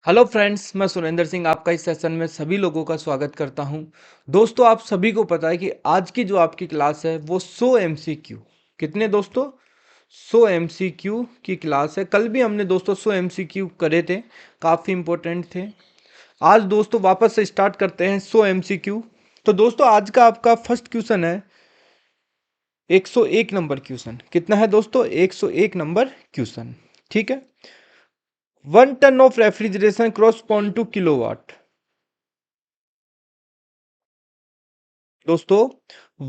Hello friends, मैं सुरेंद्र सिंह आपका इस सेशन में सभी लोगों का स्वागत करता हूं। दोस्तों, आप सभी को पता है कि आज की जो आपकी क्लास है वो 100 एमसीक्यू। कितने दोस्तों? 100 एमसीक्यू की क्लास है। कल भी हमने दोस्तों 100 एमसीक्यू करे थे, काफ़ी इंपॉर्टेंट थे। आज दोस्तों वापस से स्टार्ट करते हैं 100 एमसीक्यू। तो दोस्तों आज का आपका फर्स्ट क्वेश्चन है 101 नंबर क्वेश्चन। कितना है दोस्तों? 101 नंबर क्वेश्चन। ठीक है। 1 ton of refrigeration correspond to kilowatt. दोस्तों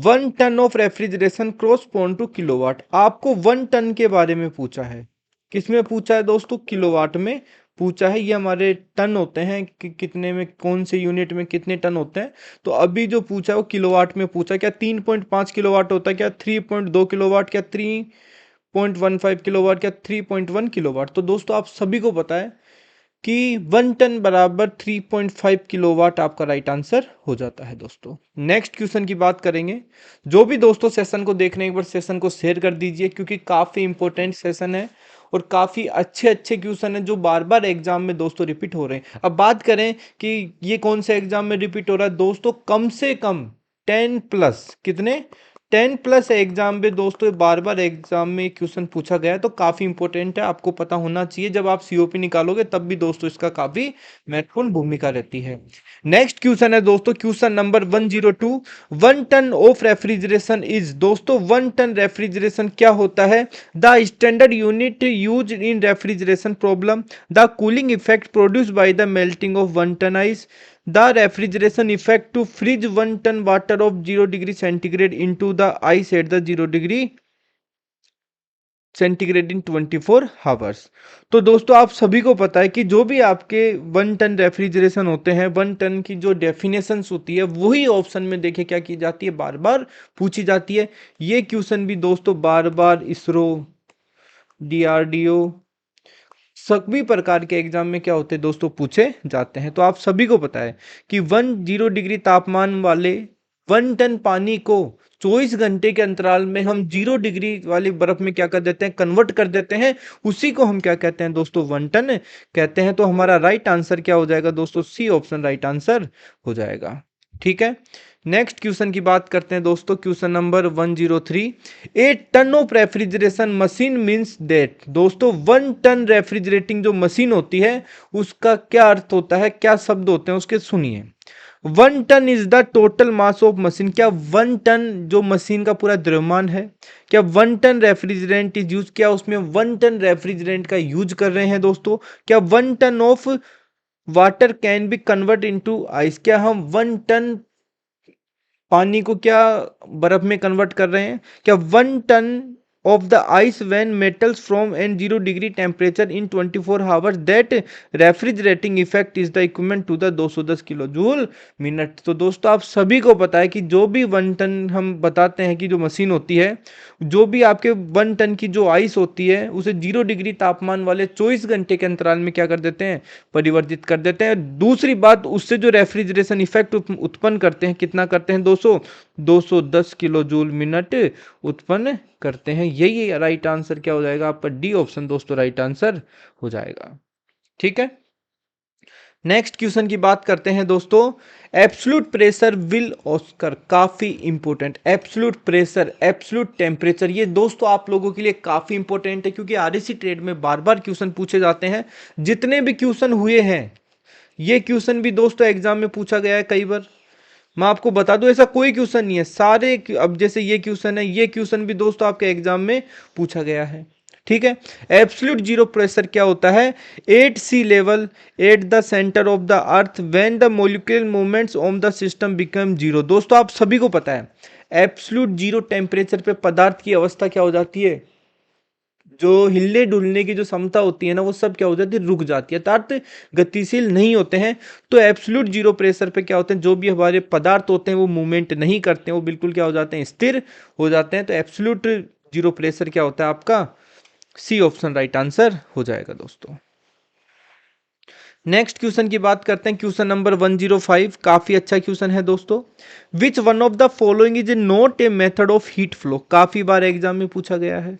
1 ton of refrigeration correspond to kilowatt. आपको 1 टन के बारे में पूछा है। किसमें पूछा है दोस्तों? किलोवाट में पूछा है। ये हमारे टन होते हैं कि कितने में, कौन से यूनिट में कितने टन होते हैं। तो अभी जो पूछा है वो किलोवाट में पूछा है। क्या 3.5 किलोवाट होता है? क्या 3.2 किलोवाट? क्या 3.15 किलोवाट? क्या 3.1 किलोवाट? तो दोस्तों आप सभी को पता है कि 1 टन बराबर 3.5 किलोवाट आपका राइट आंसर हो जाता है। दोस्तों नेक्स्ट क्वेश्चन की बात करेंगे। जो भी दोस्तों सेशन को देख रहे हैं एक बार सेशन को शेयर कर दीजिए, क्योंकि काफ़ी इंपॉर्टेंट सेशन है और काफ़ी अच्छे अच्छे क्वेश्चन है जो बार बार एग्जाम में दोस्तों रिपीट हो रहे हैं। अब बात करें कि ये कौन से एग्जाम में रिपीट हो रहा है दोस्तों, कम से कम 10+, कितने, 10+ एग्जाम में दोस्तों बार बार एग्जाम में क्वेश्चन पूछा गया है। तो काफी इंपॉर्टेंट है, आपको पता होना चाहिए। जब आप सीओपी निकालोगे तब भी दोस्तों इसका काफी महत्वपूर्ण भूमिका रहती है। नेक्स्ट क्वेश्चन है दोस्तों question number 102। 1 ton of refrigeration is. दोस्तों 1 टन रेफ्रिजरेशन क्या होता है? The standard unit use in refrigeration problem. The cooling effect produce by the melting of 1 ton ice. The refrigeration effect to freeze 1 ton water of 0 degree centigrade into the ice at the 0 degree centigrade in 24 hours. तो दोस्तों आप सभी को पता है कि जो भी आपके 1 टन रेफ्रिजरेशन होते हैं, 1 टन की जो डेफिनेशंस होती है वही ऑप्शन में देखे क्या की जाती है, बार बार पूछी जाती है। ये क्वेश्चन भी दोस्तों बार बार इसरो, डीआरडीओ, सभी प्रकार के एग्जाम में क्या होते हैं दोस्तों, पूछे जाते हैं। तो आप सभी को पता है कि 10 डिग्री तापमान वाले 1 टन पानी को 24 घंटे के अंतराल में हम 0 डिग्री वाली बर्फ में क्या कर देते हैं, कन्वर्ट कर देते हैं। उसी को हम क्या कहते हैं दोस्तों, 1 टन कहते हैं। तो हमारा राइट आंसर क्या हो जाएगा दोस्तों? सी ऑप्शन राइट आंसर हो जाएगा। ठीक है। नेक्स्ट क्वेश्चन की बात करते हैं दोस्तों question number 103। 8 ton of refrigeration machine means that. दोस्तों 1 टन रेफ्रिजरेटिंग जो मशीन होती है उसका क्या अर्थ होता है, क्या शब्द होते हैं उसके सुनिए। 1 ton is the total mass of machine. क्या 1 टन जो मशीन का पूरा द्रव्यमान है? क्या 1 टन रेफ्रिजरेंट इज यूज? क्या उसमें 1 टन रेफ्रिजरेंट का यूज कर रहे हैं दोस्तों? क्या 1 ton of water can be convert into ice? क्या हम 1 टन पानी को क्या बर्फ में कन्वर्ट कर रहे हैं? क्या 1 ton of the ice when metals from an 0 degree temperature in 24 hours that refrigerating effect is the equivalent to the 210 kilo joule minute. तो दोस्तों आप सभी को पता है कि जो भी 1 टन हम बताते हैं कि जो मशीन होती है, जो भी आपके 1 टन की जो आइस होती है उसे 0 डिग्री तापमान वाले 24 घंटे के अंतराल में क्या कर देते हैं, परिवर्तित कर देते हैं। दूसरी बात, उससे जो रेफ्रिजरेशन इफेक्ट उत्पन्न करते हैं, कितना करते हैं 210 किलो जूल मिनट उत्पन्न करते हैं। यही राइट आंसर क्या हो जाएगा आपका? डी ऑप्शन दोस्तों राइट आंसर हो जाएगा। ठीक है। नेक्स्ट क्वेश्चन की बात करते हैं दोस्तों। एब्सोल्यूट प्रेशर विल ऑस्कर, काफी important. Absolute pressure, absolute temperature, ये दोस्तों आप लोगों के लिए काफी इंपॉर्टेंट है, क्योंकि आरएसी ट्रेड में बार बार क्वेश्चन पूछे जाते हैं। जितने भी क्वेश्चन हुए हैं ये क्वेश्चन भी दोस्तों एग्जाम में पूछा गया है कई बार। मैं आपको बता दूं ऐसा कोई क्वेश्चन नहीं है, सारे अब जैसे ये क्वेश्चन है, ये क्वेश्चन भी दोस्तों आपके एग्जाम में पूछा गया है। ठीक है। एब्सोल्यूट जीरो प्रेशर क्या होता है? At sea level at the centre of the earth when the molecular movements of the system become zero. दोस्तों आप सभी को पता है एब्सोल्यूट जीरो टेम्परेचर पे पदार्थ की अवस्था क्या हो जाती है, जो हिलने डुलने की जो क्षमता होती है ना, वो सब क्या हो जाती है, रुक जाती है, अर्थात गतिशील नहीं होते हैं। तो एब्सोल्यूट जीरो प्रेशर पे क्या होते हैं, जो भी हमारे पदार्थ होते हैं वो मूवमेंट नहीं करते हैं, वो बिल्कुल क्या हो जाते हैं, स्थिर हो जाते हैं। तो एब्सोल्यूट जीरो प्रेशर क्या होता है आपका? सी ऑप्शन राइट आंसर हो जाएगा दोस्तों। नेक्स्ट क्वेश्चन की बात करते हैं क्वेश्चन नंबर 105। काफी अच्छा क्वेश्चन है दोस्तों। Which one of the following is not a method of heat flow. काफी बार एग्जाम में पूछा गया है।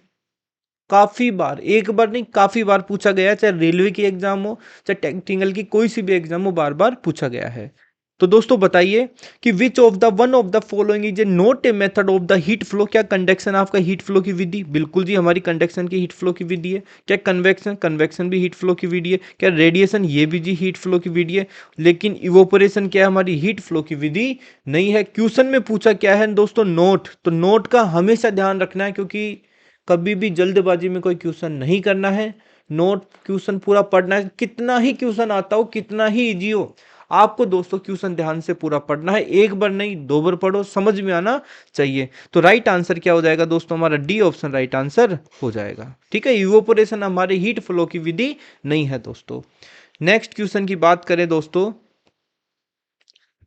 काफी बार, एक बार नहीं काफी बार पूछा गया है, चाहे रेलवे की एग्जाम हो, चाहे टेक्निकल की कोई सी भी एग्जाम हो, बार बार पूछा गया है। तो दोस्तों बताइए कि which of the one of the following is a not a method of the heat flow. क्या कंडक्शन आपका हीट फ्लो की विधि? बिल्कुल जी, हमारी कंडक्शन की हीट फ्लो की विधि है। क्या कन्वेक्शन? कन्वेक्शन भी हीट फ्लो की विधि है। क्या रेडिएशन? ये भी जी हीट फ्लो की विधि है। लेकिन इवोपोरेशन क्या है? हमारी हीट फ्लो की विधि नहीं है। क्वेश्चन में पूछा क्या है दोस्तों? नोट। तो नोट का हमेशा ध्यान रखना है, क्योंकि कभी भी जल्दबाजी में कोई क्वेश्चन नहीं करना है। नोट क्वेश्चन पूरा पढ़ना है, कितना ही क्वेश्चन आता हो, कितना ही इजी हो, आपको दोस्तों क्वेश्चन ध्यान से पूरा पढ़ना है। एक बार नहीं, दो बार पढ़ो, समझ में आना चाहिए। तो राइट आंसर क्या हो जाएगा दोस्तों? हमारा डी ऑप्शन राइट आंसर हो जाएगा। ठीक है, इवोपोरेशन हमारे हीट फ्लो की विधि नहीं है दोस्तों। नेक्स्ट क्वेश्चन की बात करें दोस्तों,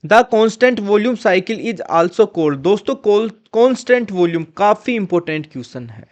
the constant volume cycle is also called. दोस्तों कांस्टेंट वॉल्यूम काफी इंपॉर्टेंट क्वेश्चन है।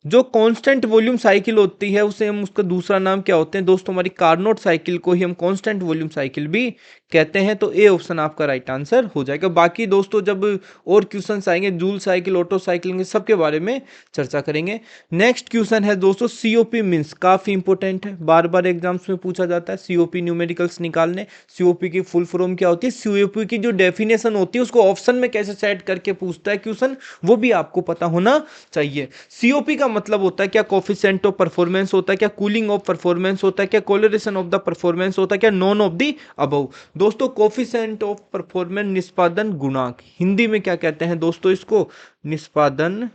जो कांस्टेंट वॉल्यूम साइकिल होती है उसे हम, उसका दूसरा नाम क्या होते हैं दोस्तों? हमारी कार्नोट साइकिल को ही हम कांस्टेंट वॉल्यूम साइकिल भी कहते हैं। तो ए ऑप्शन आपका राइट आंसर हो जाएगा। बाकी दोस्तों जब और क्वेश्चंस आएंगे, जूल साइकिल, ऑटो साइकिल, सबके बारे में चर्चा करेंगे। नेक्स्ट क्वेश्चन है दोस्तों, सीओपी मीन्स। काफी इंपॉर्टेंट है, बार बार एग्जाम्स में पूछा जाता है। सीओपी न्यूमेरिकल्स निकालने, सीओपी की फुल फॉर्म क्या होती है, सीओपी की जो डेफिनेशन होती है उसको ऑप्शन में कैसे सेट करके पूछता है क्वेश्चन, वो भी आपको पता होना चाहिए। सीओपी का मतलब होता है क्या? कोफिशिएंट ऑफ परफॉर्मेंस होता है क्या? कूलिंग ऑफ परफॉर्मेंस होता है क्या? कोलोरेशन ऑफ द परफॉर्मेंस होता है क्या? Non of the above. दोस्तों कोफिशिएंट ऑफ परफॉर्मेंस निष्पादन गुणांक, हिंदी में क्या कहते हैं दोस्तों इसको? निष्पादन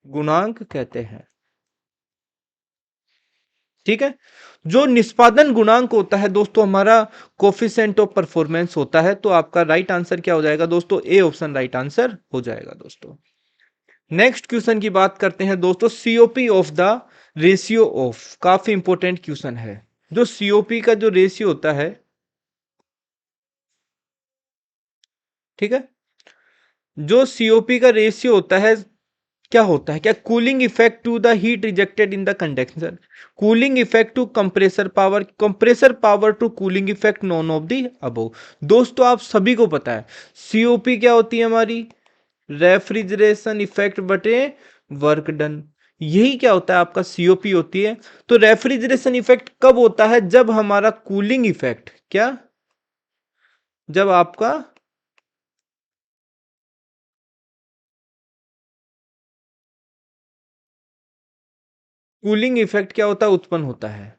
गुणांक कहते हैं। ठीक है, जो निष्पादन गुणांक होता है दोस्तों हमारा कोफिशिएंट ऑफ परफॉर्मेंस होता है। तो आपका राइट आंसर क्या हो जाएगा दोस्तों? ए ऑप्शन राइट आंसर हो जाएगा दोस्तों। नेक्स्ट क्वेश्चन की बात करते हैं दोस्तों, COP of the ratio of. काफी इंपॉर्टेंट क्वेश्चन है। जो सीओपी का जो रेशियो होता है, ठीक है, जो सीओपी का रेशियो होता है क्या होता है? क्या cooling effect to the heat rejected in the condenser, cooling effect to compressor power to cooling effect, none of the above. दोस्तों आप सभी को पता है सीओपी क्या होती है हमारी? रेफ्रिजरेशन इफेक्ट बटे वर्क डन। यही क्या होता है आपका? सीओपी होती है। तो रेफ्रिजरेशन इफेक्ट कब होता है? जब हमारा कूलिंग इफेक्ट क्या? जब आपका कूलिंग इफेक्ट क्या होता है? उत्पन्न होता है।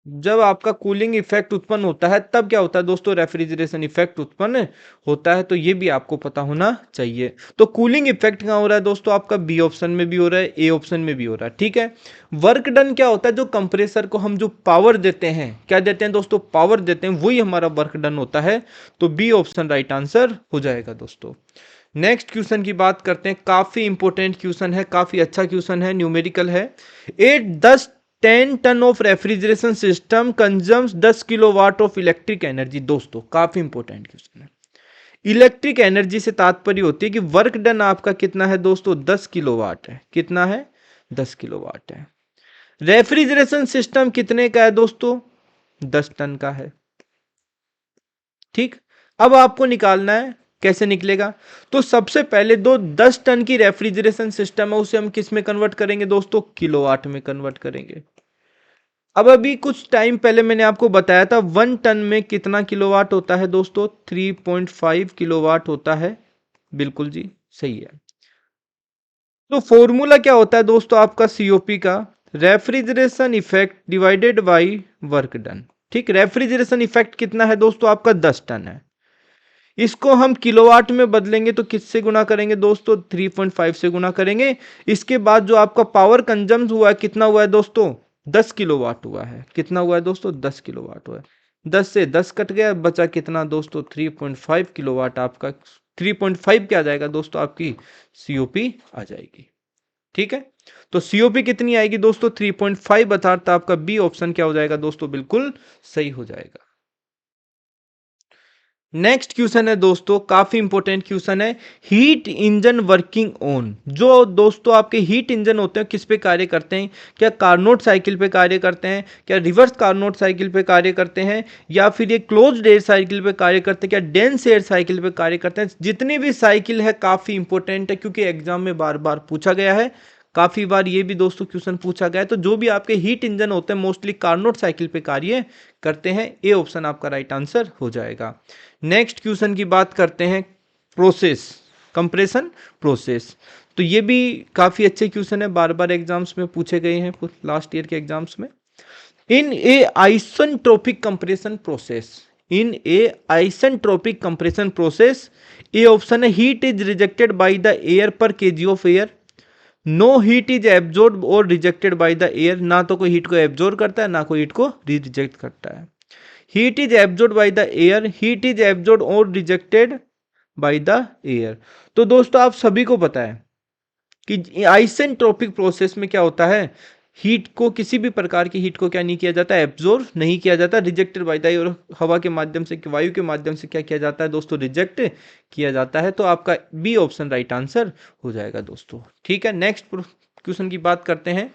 जब आपका कूलिंग इफेक्ट उत्पन्न होता है तब क्या होता है दोस्तों? रेफ्रिजरेशन इफेक्ट उत्पन्न होता है। तो ये भी आपको पता होना चाहिए। तो कूलिंग इफेक्ट कहां हो रहा है दोस्तों? आपका बी ऑप्शन में भी हो रहा है, ए ऑप्शन में भी हो रहा है। ठीक है, वर्क डन क्या होता है? जो कंप्रेसर को हम जो पावर देते हैं, क्या देते हैं दोस्तों? पावर देते हैं, वही हमारा वर्क डन होता है। तो बी ऑप्शन राइट आंसर हो जाएगा दोस्तों। नेक्स्ट क्वेश्चन की बात करते हैं, काफी इंपॉर्टेंट क्वेश्चन है, काफी अच्छा क्वेश्चन है, न्यूमेरिकल है। 10 ton of refrigeration system consumes 10 kilowatt of electric energy. दोस्तों काफी इंपॉर्टेंट क्वेश्चन है। इलेक्ट्रिक एनर्जी से तात्पर्य होती है कि वर्क डन आपका कितना है दोस्तों? 10 किलोवाट है। कितना है? 10 किलोवाट है। रेफ्रिजरेशन सिस्टम कितने का है दोस्तों? 10 टन का है। ठीक, अब आपको निकालना है, कैसे निकलेगा? तो सबसे पहले दो 10 टन की रेफ्रिजरेशन सिस्टम है, उसे हम किस में कन्वर्ट करेंगे दोस्तों? किलोवाट में कन्वर्ट करेंगे। अब अभी कुछ टाइम पहले मैंने आपको बताया था 1 टन में कितना किलोवाट होता है दोस्तों? 3.5 किलोवाट होता है। बिल्कुल जी सही है। तो फॉर्मूला क्या होता है दोस्तों आपका सीओपी का? Refrigeration effect divided by work done. ठीक, रेफ्रिजरेशन इफेक्ट कितना है दोस्तों आपका? 10 टन है। इसको हम किलोवाट में बदलेंगे तो किससे गुना करेंगे दोस्तों? 3.5 से गुना करेंगे। इसके बाद जो आपका पावर कंजम्स हुआ है कितना हुआ है दोस्तों? 10 किलोवाट हुआ है। कितना हुआ है दोस्तों? 10 किलोवाट हुआ है। 10 से 10 कट गया, बचा कितना दोस्तों? 3.5 किलोवाट आपका। 3.5 क्या आ जाएगा दोस्तों? आपकी सीओपी आ जाएगी। ठीक है, तो सीओपी कितनी आएगी दोस्तों? 3.5, अर्थात आपका बी ऑप्शन क्या हो जाएगा दोस्तों? बिल्कुल सही हो जाएगा। नेक्स्ट क्वेश्चन है दोस्तों, काफी इंपॉर्टेंट क्वेश्चन है, हीट इंजन वर्किंग ऑन। जो दोस्तों आपके हीट इंजन होते हैं किस पे कार्य करते हैं? क्या कार्नोट साइकिल पे कार्य करते हैं? क्या रिवर्स कार्नोट साइकिल पे कार्य करते हैं? या फिर ये क्लोज्ड एयर साइकिल पे कार्य करते हैं? क्या डेंस एयर साइकिल पे कार्य करते हैं? जितनी भी साइकिल है काफी इंपॉर्टेंट है, क्योंकि एग्जाम में बार बार पूछा गया है, काफी बार ये भी दोस्तों क्वेश्चन पूछा गया है। तो जो भी आपके हीट इंजन होते हैं मोस्टली कार्नोट साइकिल पे कार्य करते हैं। ए ऑप्शन आपका राइट आंसर हो जाएगा। नेक्स्ट क्वेश्चन की बात करते हैं, प्रोसेस, कंप्रेशन प्रोसेस। तो ये भी काफी अच्छे क्वेश्चन है, बार बार एग्जाम्स में पूछे गए हैं लास्ट ईयर के एग्जाम्स में। In a isentropic compression process, in a isentropic compression process, A option है heat is rejected by the air per KG of air, no heat is absorb और रिजेक्टेड बाय द एयर, ना तो कोई heat को absorb करता है ना कोई हीट को रिजेक्ट करता है। Heat is absorb by the air, heat is absorb और रिजेक्टेड बाय द एयर। तो दोस्तों आप सभी को पता है कि आइसेंट्रोपिक प्रोसेस में क्या होता है, हीट को, किसी भी प्रकार की हीट को क्या नहीं किया जाता, एब्जॉर्ब नहीं किया जाता, रिजेक्टेड बाय द एयर, और हवा के माध्यम से, वायु के माध्यम से क्या किया जाता है दोस्तों, रिजेक्ट किया जाता है। तो आपका बी ऑप्शन राइट आंसर हो जाएगा दोस्तों। ठीक है, नेक्स्ट क्वेश्चन की बात करते हैं।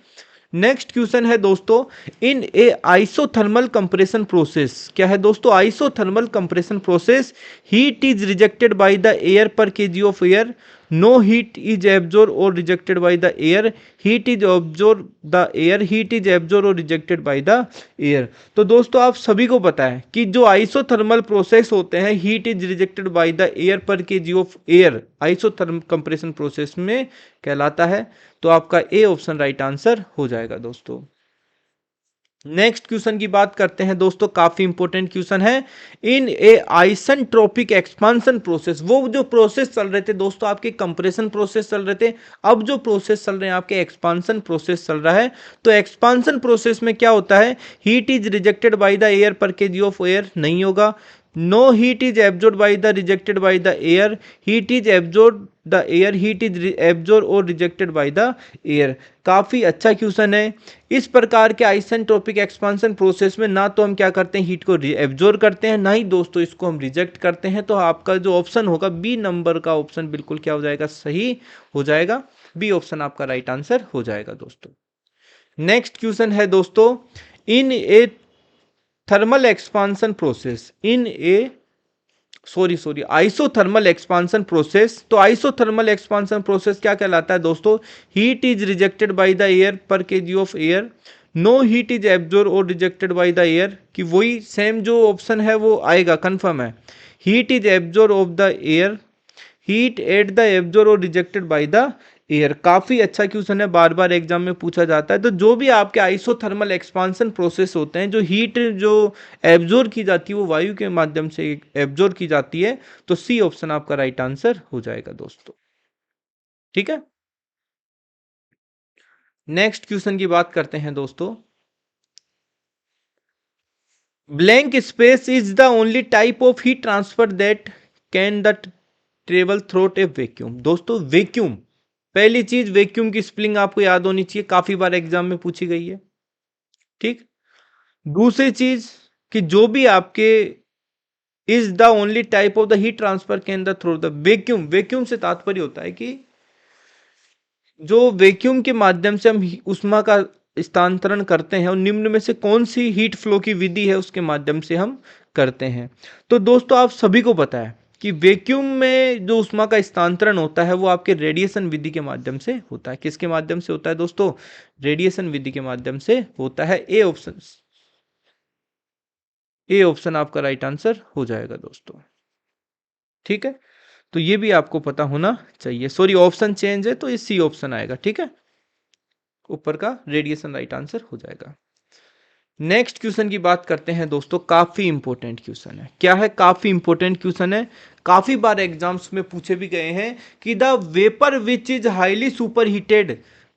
नेक्स्ट क्वेश्चन है दोस्तों, in a isothermal compression process, क्या है दोस्तों, isothermal compression process, heat is rejected by the air per KG of air, no heat is absorb और rejected by the air, heat is absorb the air, heat is absorb और rejected by the air. तो दोस्तों आप सभी को पता है कि जो आइसोथर्मल प्रोसेस होते हैं, heat is rejected by the air per KG of air, isothermal compression process में कहलाता है। तो आपका ए ऑप्शन राइट आंसर हो जाएगा दोस्तों। नेक्स्ट क्वेश्चन की बात करते हैं दोस्तों, काफी इंपॉर्टेंट क्वेश्चन है, in a isentropic expansion process, वो जो प्रोसेस चल रहे थे दोस्तों आपके कंप्रेशन प्रोसेस चल रहे थे, अब जो प्रोसेस चल रहे हैं आपके एक्सपांशन प्रोसेस चल रहा है। तो एक्सपांशन प्रोसेस में क्या होता है, heat is rejected by the air per KG of air नहीं होगा, no heat is absorb by the rejected by the air, heat is absorb the air, heat is absorb और रिजेक्टेड बाय द एयर। काफी अच्छा question है। इस प्रकार के isentropic expansion process में ना तो हम क्या करते हैं, हीट को एब्जॉर्ब करते हैं, ना ही दोस्तों इसको हम रिजेक्ट करते हैं। तो आपका जो ऑप्शन होगा बी नंबर का ऑप्शन बिल्कुल क्या हो जाएगा, सही हो जाएगा। बी ऑप्शन आपका राइट आंसर हो जाएगा दोस्तों। नेक्स्ट क्वेश्चन है दोस्तों, in a thermal expansion process, in a isothermal expansion process. तो आइसोथर्मल एक्सपांशन प्रोसेस क्या कहलाता है दोस्तों, heat is rejected by the air per KG of air, no heat is absorb और रिजेक्टेड बाय द एयर, कि वही same जो option है वो आएगा, कंफर्म है, heat is absorb of the air, heat at the absorb और rejected by the air. काफी अच्छा क्वेश्चन है, बार बार एग्जाम में पूछा जाता है। तो जो भी आपके आइसोथर्मल एक्सपांशन प्रोसेस होते हैं, जो हीट जो एब्जॉर्ब की जाती है वो वायु के माध्यम से एब्जॉर्ब की जाती है। तो सी ऑप्शन आपका राइट आंसर हो जाएगा दोस्तों। ठीक है, नेक्स्ट क्वेश्चन की बात करते हैं दोस्तों, blank space is the only type of heat transfer that can the travel throat A vacuum. दोस्तों वैक्यूम, पहली चीज वैक्यूम की स्पेलिंग आपको याद होनी चाहिए, काफी बार एग्जाम में पूछी गई है। ठीक, दूसरी चीज कि जो भी आपके is the only type of the heat transfer can the through the vacuum, vacuum से तात्पर्य होता है कि जो वैक्यूम के माध्यम से हम उष्मा का स्थानांतरण करते हैं और निम्न में से कौन सी हीट फ्लो की विधि है उसके माध्यम से हम करते हैं। तो दोस्तों आप सभी को पता है कि वैक्यूम में जो उष्मा का स्थानांतरण होता है वो आपके रेडिएशन विधि के माध्यम से होता है। किसके माध्यम से होता है दोस्तों, रेडिएशन विधि के माध्यम से होता है। ए ऑप्शन, ए ऑप्शन आपका राइट आंसर हो जाएगा दोस्तों। ठीक है, तो ये भी आपको पता होना चाहिए। सॉरी, ऑप्शन चेंज है तो ये सी ऑप्शन आएगा। ठीक है, ऊपर का रेडिएशन राइट आंसर हो जाएगा। नेक्स्ट क्वेश्चन की बात करते हैं दोस्तों, काफी इंपॉर्टेंट क्वेश्चन है। क्या है, काफी इंपॉर्टेंट क्वेश्चन है, काफी बार एग्जाम्स में पूछे भी गए हैं कि the vapour which is highly super heated,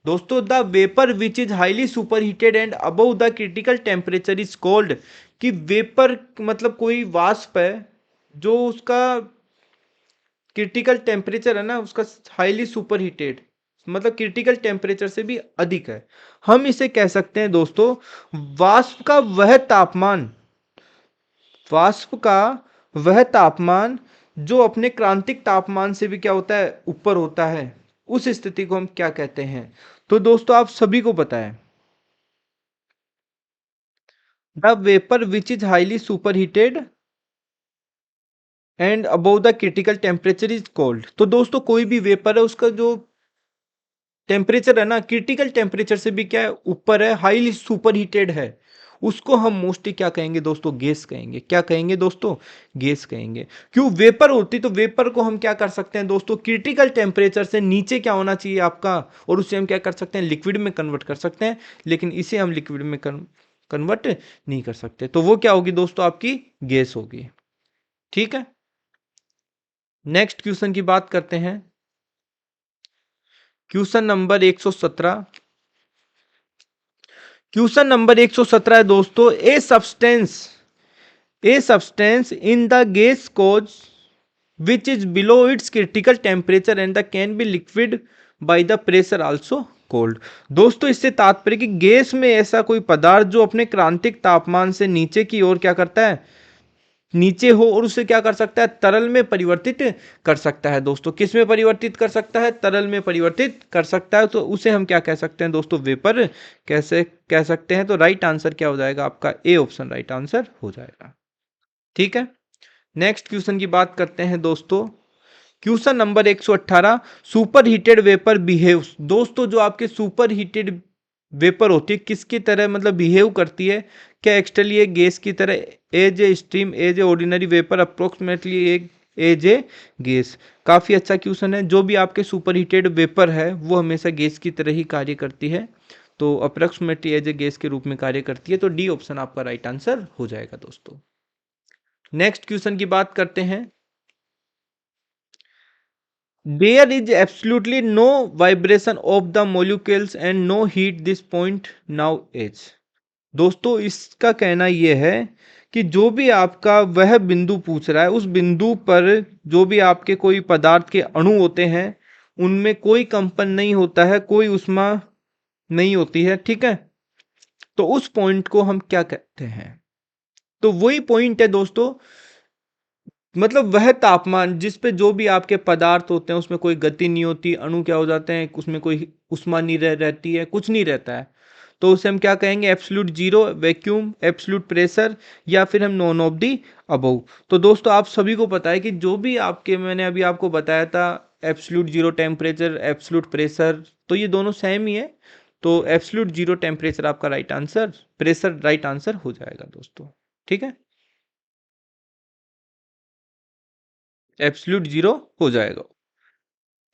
दोस्तों the vapour which is highly super heated and above the critical temperature is called, कि वेपर मतलब कोई वाष्प है जो उसका क्रिटिकल टेम्परेचर है ना उसका हाईली सुपर हीटेड, मतलब क्रिटिकल टेम्परेचर से भी अधिक है, हम इसे कह सकते हैं दोस्तों वाष्प का वह तापमान, वाष्प का वह तापमान जो अपने क्रांतिक तापमान से भी क्या होता है, ऊपर होता है, उस स्थिति को हम क्या कहते हैं? तो दोस्तों आप सभी को पता है, the vapour which is highly superheated and above the critical temperature is cold. तो दोस्तों कोई भी वेपर है उसका जो टेम्परेचर है ना, क्रिटिकल टेम्परेचर से भी क्या है, ऊपर है, हाईली सुपर हीटेड है, उसको हम मोस्टली क्या कहेंगे दोस्तों, गैस कहेंगे। क्या कहेंगे दोस्तों, गैस कहेंगे। क्यों, वेपर होती तो वेपर को हम क्या कर सकते हैं दोस्तों, क्रिटिकल टेम्परेचर से नीचे क्या होना चाहिए आपका, और उससे हम क्या कर सकते हैं, लिक्विड में कन्वर्ट कर सकते हैं, लेकिन इसे हम लिक्विड में कन्वर्ट नहीं कर सकते, तो वो क्या होगी दोस्तों, आपकी गैस होगी। ठीक है, नेक्स्ट क्वेश्चन की बात करते हैं। Question number 117। क्वेश्चन नंबर 117 है दोस्तों, a substance in the gas cause which is below its critical temperature and the can be liquid by the pressure also cold. दोस्तों इससे तात्पर्य कि गैस में ऐसा कोई पदार्थ जो अपने क्रांतिक तापमान से नीचे की ओर क्या करता है, नीचे हो, और उसे क्या कर सकता है, तरल में परिवर्तित कर सकता है। दोस्तों किस में परिवर्तित कर सकता है, तरल में परिवर्तित कर सकता है, तो उसे हम क्या कह सकते हैं दोस्तों, वेपर कैसे कह सकते हैं। तो राइट आंसर क्या हो जाएगा आपका, ए ऑप्शन राइट आंसर हो जाएगा। ठीक है, नेक्स्ट क्वेश्चन की बात करते हैं दोस्तों। Question number 118, super heated vapour behaves. दोस्तों जो आपके सुपर हीटेड वेपर होती है किसकी तरह मतलब बिहेव करती है, क्या एक्चुअली एक गैस की तरह, as a stream, as a ordinary vapour, approximately एक एज ए गैस। काफी अच्छा क्वेश्चन है। जो भी आपके सुपर हीटेड वेपर है वो हमेशा गैस की तरह ही कार्य करती है, तो अप्रोक्सीमेटली एज ए गैस के रूप में कार्य करती है, तो डी ऑप्शन आपका राइट आंसर हो जाएगा दोस्तों। नेक्स्ट क्वेश्चन की बात करते हैं। There is absolutely no vibration of the molecules and no heat this point now is। दोस्तों इसका कहना यह है कि जो भी आपका वह बिंदु पूछ रहा है, उस बिंदु पर जो भी आपके कोई पदार्थ के अणु होते हैं उनमें कोई कंपन नहीं होता है, कोई ऊष्मा नहीं होती है। ठीक है, तो उस पॉइंट को हम क्या कहते हैं, तो वही पॉइंट है दोस्तों, मतलब वह तापमान जिस पे जो भी आपके पदार्थ होते हैं उसमें कोई गति नहीं होती, अणु क्या हो जाते हैं, उसमें कोई उष्मा नहीं रहती है, कुछ नहीं रहता है, तो उसे हम क्या कहेंगे, absolute zero, vacuum, absolute pressure, या फिर हम नॉन ऑफ दी अबव। तो दोस्तों आप सभी को पता है कि जो भी आपके मैंने अभी आपको बताया था, absolute zero temperature, absolute pressure, तो ये दोनों सेम ही है, तो एब्सोल्यूट जीरो टेम्परेचर आपका right answer, pressure right answer हो जाएगा दोस्तों। ठीक है, एब्सोल्यूट जीरो हो जाएगा।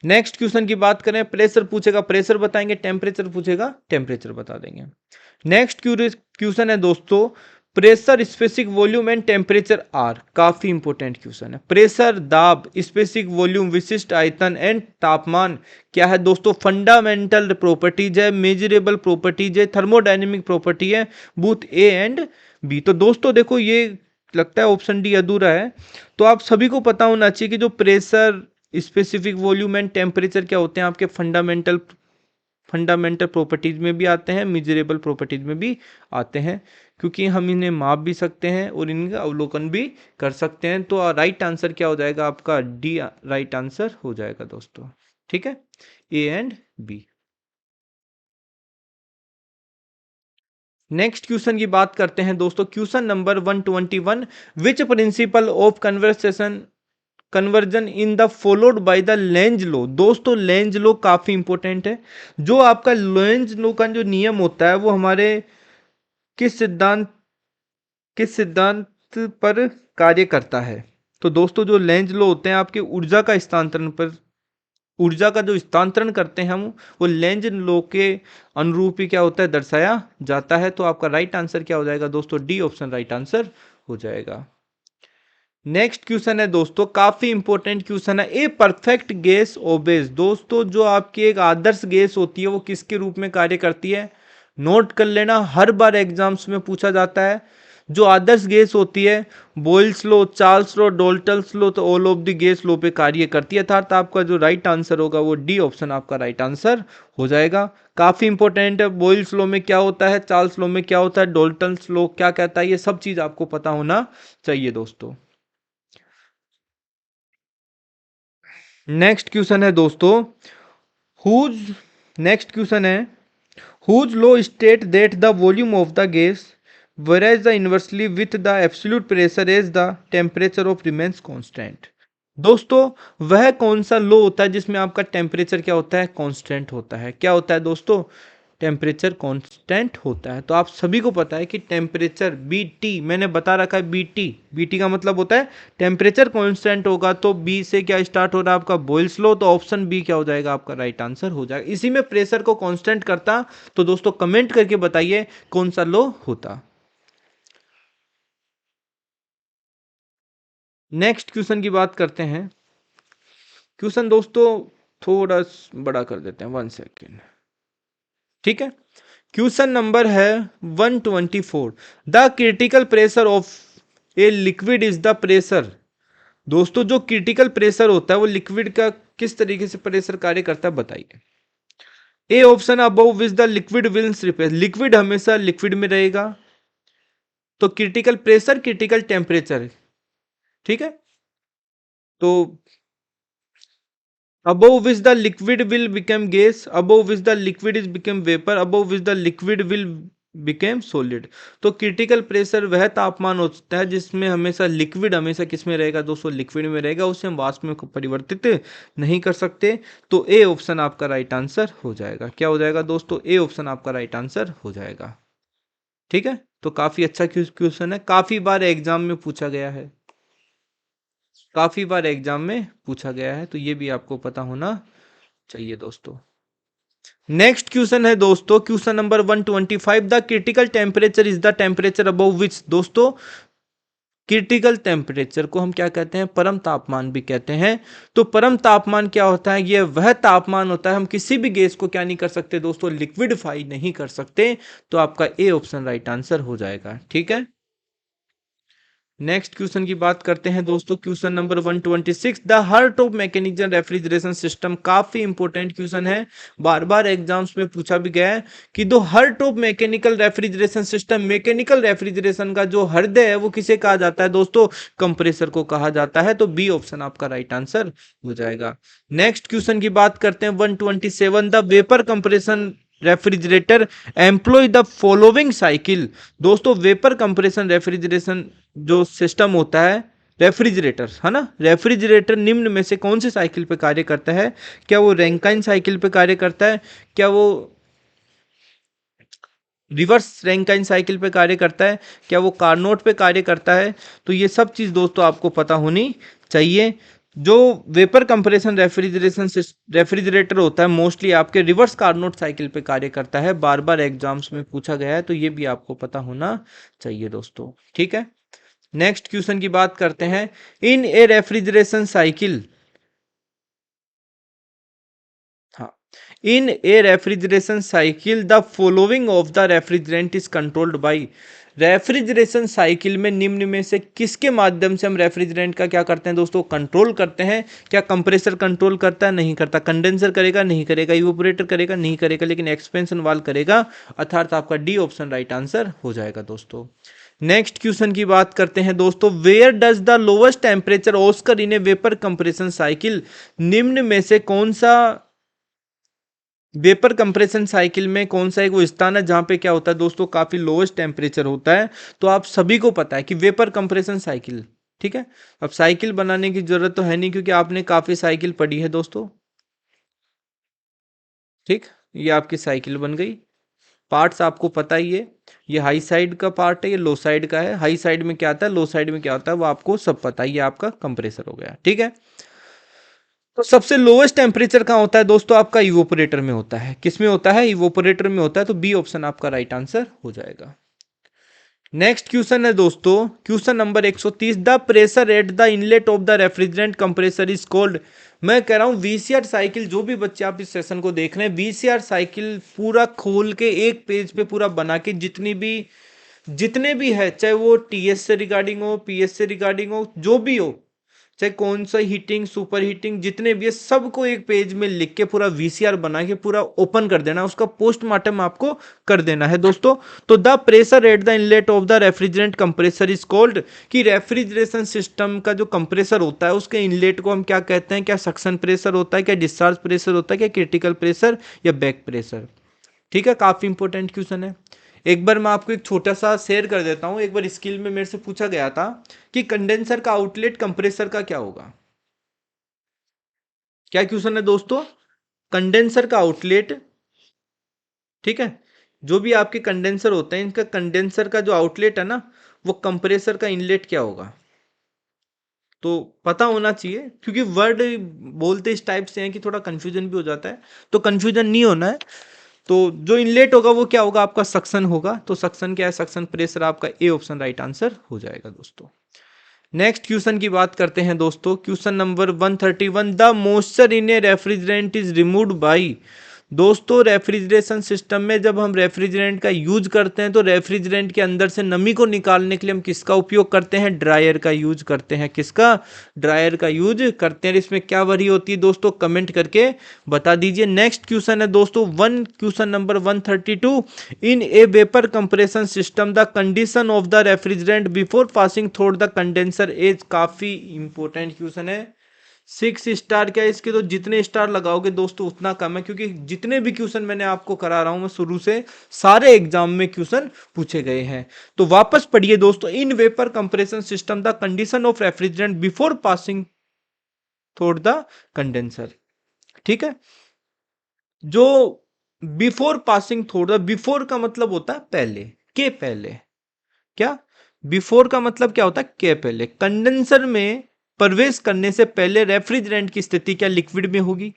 नेक्स्ट क्वेश्चन की बात करें, प्रेशर पूछेगा प्रेशर बताएंगे, टेम्परेचर पूछेगा टेम्परेचर बता देंगे। नेक्स्ट क्वेश्चन है दोस्तों, pressure, specific volume and temperature are. काफी इंपॉर्टेंट क्वेश्चन है। प्रेशर, दाब, स्पेसिफिक वॉल्यूम, विशिष्ट आयतन एंड तापमान क्या है दोस्तों, फंडामेंटल प्रॉपर्टीज है, मेजरेबल प्रॉपर्टीज है, थर्मोडायनेमिक प्रॉपर्टी है, बोथ ए एंड बी। तो दोस्तों देखो ये लगता है ऑप्शन डी अधूरा है, तो आप सभी को पता होना चाहिए कि जो pressure, specific volume and temperature क्या होते हैं, आपके फंडामेंटल फंडामेंटल प्रॉपर्टीज में भी आते हैं, मेजरेबल प्रॉपर्टीज में भी आते हैं, क्योंकि हम इन्हें माप भी सकते हैं और इनका अवलोकन भी कर सकते हैं। तो राइट आंसर क्या हो जाएगा आपका, डी राइट आंसर हो जाएगा दोस्तों। ठीक है, A and B. Next question की बात करते हैं दोस्तों। Question number 121, which principle of conversion in the followed by the Lenz law. दोस्तों लेंज लो काफी इंपॉर्टेंट है। जो आपका लेंज लो का जो नियम होता है वो हमारे किस सिद्धांत किस सिद्धांत पर कार्य करता है। तो दोस्तों जो लेंज लो होते हैं आपके ऊर्जा का स्थानांतरण पर, ऊर्जा का जो स्थानांतरण करते हैं हम, वो लेंज लो के अनुरूप ही क्या होता है, दर्शाया जाता है। तो आपका राइट आंसर क्या हो जाएगा दोस्तों, डी ऑप्शन राइट आंसर हो जाएगा। नेक्स्ट क्वेश्चन है दोस्तों, काफी इंपॉर्टेंट क्वेश्चन है, ए परफेक्ट गैस ओबेज। दोस्तों जो आपकी एक आदर्श गैस होती है वो किसके रूप में कार्य करती है, नोट कर लेना, हर बार एग्जाम्स में पूछा जाता है। जो आदर्श गैस होती है, बॉयल्स लो, चार्ल्स लो, डॉल्टन्स लो, तो ऑल ऑफ द गैस लो पे कार्य करती है, अर्थात आपका जो राइट आंसर होगा वो डी ऑप्शन आपका राइट आंसर हो जाएगा। काफी इंपॉर्टेंट है, बॉयल्स लो में क्या होता है, चार्ल्स लो में क्या होता है, डॉल्टन्स लो क्या कहता है, ये सब चीज आपको पता होना चाहिए दोस्तों। नेक्स्ट क्वेश्चन है दोस्तों, हुज नेक्स्ट क्वेश्चन है, whose law state that the volume of the gas whereas the inversely with the absolute pressure as the temperature of remains constant। दोस्तों वह कौन सा लो होता है जिसमें आपका टेम्परेचर क्या होता है, कांस्टेंट होता है। क्या होता है दोस्तों, टेम्परेचर कांस्टेंट होता है। तो आप सभी को पता है कि टेम्परेचर बी टी, मैंने बता रखा है बी टी का मतलब होता है टेम्परेचर कांस्टेंट होगा। तो बी से क्या स्टार्ट हो रहा है आपका, बॉयल्स लो। तो ऑप्शन बी क्या हो जाएगा आपका, राइट आंसर हो जाएगा। इसी में प्रेशर को कांस्टेंट करता। तो दोस्तों कमेंट करके बताइए कौन सा लो होता। नेक्स्ट क्वेश्चन की बात करते हैं। क्वेश्चन दोस्तों थोड़ा बड़ा कर देते हैं, 1 सेकेंड, ठीक है। क्वेश्चन नंबर है 124, the critical pressure of a liquid is the pressure. दोस्तों जो क्रिटिकल प्रेशर होता है वो लिक्विड का किस तरीके से प्रेशर कार्य करता है बताइए। A option above which the liquid wills replace, liquid हमेशा लिक्विड में रहेगा। तो क्रिटिकल प्रेशर क्रिटिकल टेम्परेचर, ठीक है। तो above which the liquid will become gas, above which the liquid is become vapor, above which the liquid will become solid। तो critical pressure वह तापमान होता है जिसमें हमेशा लिक्विड हमेशा किस में रहेगा दोस्तों, लिक्विड में रहेगा, उसे हम वाष्प में परिवर्तित नहीं कर सकते। तो ए ऑप्शन आपका राइट आंसर हो जाएगा। क्या हो जाएगा दोस्तों, ए ऑप्शन आपका राइट आंसर हो जाएगा, ठीक है। तो काफी अच्छा क्वेश्चन है, काफी बार एग्जाम में पूछा गया है, काफी बार एग्जाम में पूछा गया है, तो ये भी आपको पता होना चाहिए दोस्तों। नेक्स्ट क्वेश्चन है दोस्तों, question number 125, the critical temperature is the temperature above विच। दोस्तों क्रिटिकल टेम्परेचर को हम क्या कहते हैं, परम तापमान भी कहते हैं। तो परम तापमान क्या होता है, यह वह तापमान होता है हम किसी भी गैस को क्या नहीं कर सकते दोस्तों, लिक्विडफाई नहीं कर सकते। तो आपका ए ऑप्शन राइट आंसर हो जाएगा, ठीक है। नेक्स्ट क्वेश्चन की बात करते हैं दोस्तों, question number 126, the heart of mechanism refrigeration system. काफी इंपॉर्टेंट क्वेश्चन है, बार बार एग्जाम्स में पूछा भी गया है कि दो heart of mechanical refrigeration system, mechanical refrigeration का जो हृदय है वो किसे कहा जाता है दोस्तों, कंप्रेसर को कहा जाता है। तो बी ऑप्शन आपका राइट आंसर हो जाएगा। नेक्स्ट क्वेश्चन की बात करते हैं 127, the vapour compression refrigerator employ the following cycle. दोस्तों वेपर कंप्रेशन रेफ्रिजरेशन जो सिस्टम होता है, रेफ्रिजरेटर है ना, रेफ्रिजरेटर निम्न में से कौन सी साइकिल पे कार्य करता है। क्या वो रैंकाइन साइकिल पे कार्य करता है, क्या वो रिवर्स रैंकाइन साइकिल पे कार्य करता है, क्या वो कार्नोट पे कार्य करता है। तो ये सब चीज दोस्तों आपको पता होनी चाहिए। जो वेपर कंप्रेशन रेफ्रिजरेटर होता है मोस्टली आपके रिवर्स कार्नोट साइकिल पे कार्य करता है, बार बार एग्जाम्स में पूछा गया है, तो ये भी आपको पता होना चाहिए दोस्तों, ठीक है। नेक्स्ट क्वेश्चन की बात करते हैं, इन ए रेफ्रिजरेशन साइकिल, हाँ, in a refrigeration cycle the following of the refrigerant is controlled by. Refrigeration cycle में निम्न में से किसके माध्यम से हम रेफ्रिजरेंट का क्या करते हैं दोस्तों, कंट्रोल करते हैं। क्या कंप्रेसर कंट्रोल करता है, नहीं करता। कंडेंसर करेगा, नहीं करेगा। इवेपोरेटर करेगा, नहीं करेगा। लेकिन एक्सपेंशन वाल्व करेगा, अर्थात आपका डी ऑप्शन राइट आंसर हो जाएगा दोस्तों। नेक्स्ट क्वेश्चन की बात करते हैं दोस्तों, where does the lowest temperature occur in a vapour compression cycle. निम्न में से कौन सा वेपर कंप्रेशन साइकिल में कौन सा एक वो स्थान है जहां पे क्या होता है दोस्तों, काफी लोएस्ट टेम्परेचर होता है। तो आप सभी को पता है कि वेपर कंप्रेशन साइकिल, ठीक है। अब साइकिल बनाने की जरूरत तो है नहीं क्योंकि आपने काफी साइकिल पढ़ी है दोस्तों, ठीक। ये आपकी साइकिल बन गई, पार्ट्स आपको पता ही है। ये हाई साइड का पार्ट है, ये लो साइड का है। हाई साइड में क्या आता है, लो साइड में क्या होता है, वो आपको सब पता ही है। आपका कंप्रेसर हो गया, ठीक है। तो सबसे लोएस्ट टेम्परेचर कहाँ होता है दोस्तों, आपका इवोपरेटर में होता है। किस में होता है, इवोपरेटर में होता है। तो बी ऑप्शन आपका राइट आंसर हो जाएगा। नेक्स्ट क्वेश्चन है दोस्तों, question number 130, the pressure at the inlet of the refrigerant compressor is called. मैं कह रहा हूं वीसीआर साइकिल, जो भी बच्चे आप इस सेशन को देख रहे हैं, वीसीआर साइकिल पूरा खोल के एक पेज पे पूरा बना के जितने भी है, चाहे वो टीएस से रिगार्डिंग हो, पीएस से रिगार्डिंग हो, जो भी हो, चाहे कौन सा हीटिंग, सुपर हीटिंग, जितने भी है सबको एक पेज में लिख के पूरा वीसीआर बना के पूरा ओपन कर देना, उसका पोस्टमार्टम आपको कर देना है दोस्तों। तो the pressure at the inlet of the refrigerant compressor is called, कि रेफ्रिजरेशन सिस्टम का जो कंप्रेसर होता है उसके इनलेट को हम क्या कहते हैं, क्या सक्शन प्रेशर होता है, क्या डिस्चार्ज प्रेशर होता है, क्या क्रिटिकल प्रेशर या बैक प्रेशर। ठीक है, काफी इंपॉर्टेंट क्वेश्चन है। एक बार मैं आपको एक छोटा सा शेयर कर देता हूं। एक बार स्किल में मेरे से पूछा गया था कि कंडेंसर का आउटलेट कंप्रेसर का क्या होगा। क्या क्वेश्चन है दोस्तों, कंडेंसर का आउटलेट, ठीक है, जो भी आपके कंडेंसर होते हैं इनका कंडेंसर का जो आउटलेट है ना वो कंप्रेसर का इनलेट क्या होगा। तो पता होना चाहिए, क्योंकि वर्ड बोलते इस टाइप से हैं कि थोड़ा कंफ्यूजन भी हो जाता है, तो कंफ्यूजन नहीं होना है। तो जो इनलेट होगा वो क्या होगा, आपका सक्शन होगा। तो सक्शन क्या है, सक्शन प्रेशर, आपका ए ऑप्शन राइट आंसर हो जाएगा दोस्तों। नेक्स्ट क्वेश्चन की बात करते हैं दोस्तों, question number 131, the moisture in A refrigerant is removed by. दोस्तों रेफ्रिजरेशन सिस्टम में जब हम रेफ्रिजरेंट का यूज करते हैं तो रेफ्रिजरेंट के अंदर से नमी को निकालने के लिए हम किसका उपयोग करते हैं, ड्रायर का यूज करते हैं। किसका, ड्रायर का यूज करते हैं। इसमें क्या वरी होती है दोस्तों, कमेंट करके बता दीजिए। नेक्स्ट क्वेश्चन है दोस्तों question number 132, in a vapour compression system the condition of the refrigerant before passing through the condenser is. काफी इंपॉर्टेंट क्वेश्चन है। 6 स्टार क्या है इसके, तो जितने स्टार लगाओगे दोस्तों उतना कम है, क्योंकि जितने भी क्वेश्चन मैंने आपको करा रहा हूं मैं शुरू से, सारे एग्जाम में क्वेश्चन पूछे गए हैं। तो वापस पढ़िए दोस्तों, इन vapour compression system the condition of refrigerant before passing through the condenser. ठीक है, जो before passing through the, before का मतलब होता है पहले, के पहले, क्या, बिफोर का मतलब क्या होता है, के पहले। कंडेंसर में प्रवेश करने से पहले रेफ्रिजरेंट की स्थिति क्या लिक्विड में होगी,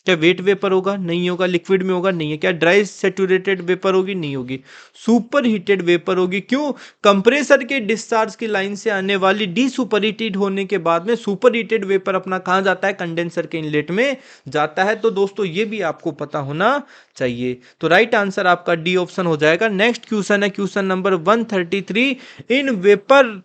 क्या वेट वेपर होगा, नहीं होगा, लिक्विड में होगा, नहीं है, क्या ड्राई सैचुरेटेड वेपर होगी, नहीं होगी, सुपर हीटेड वेपर होगी। क्यों, कंप्रेसर के डिस्चार्ज की लाइन से आने वाली डी सुपर हीटेड होने के बाद में सुपर हीटेड वेपर अपना कहां जाता है, कंडेंसर के इनलेट में जाता है। तो दोस्तों ये भी आपको पता होना चाहिए। तो राइट आंसर आपका डी ऑप्शन हो जाएगा। नेक्स्ट क्वेश्चन है question number 133, in vapour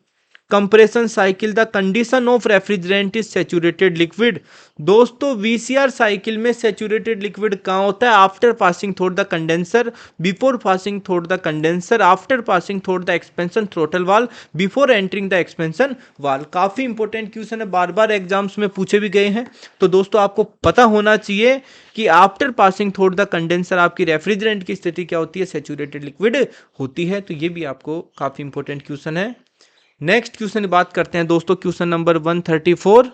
compression cycle the condition of refrigerant is saturated liquid. दोस्तों वीसीआर साइकिल में सैचुरेटेड लिक्विड कहां होता है, after passing through the condenser, before passing through the condenser, after passing through the expansion throttle valve, before entering the expansion valve. काफी important question है, बार बार exams में पूछे भी गए हैं। तो दोस्तों आपको पता होना चाहिए कि after passing through the condenser आपकी रेफ्रिजरेंट की स्थिति क्या होती है, सैचुरेटेड लिक्विड होती है। तो ये भी आपको काफी इंपॉर्टेंट क्वेश्चन है। नेक्स्ट क्वेश्चन की बात करते हैं दोस्तों, question number 134,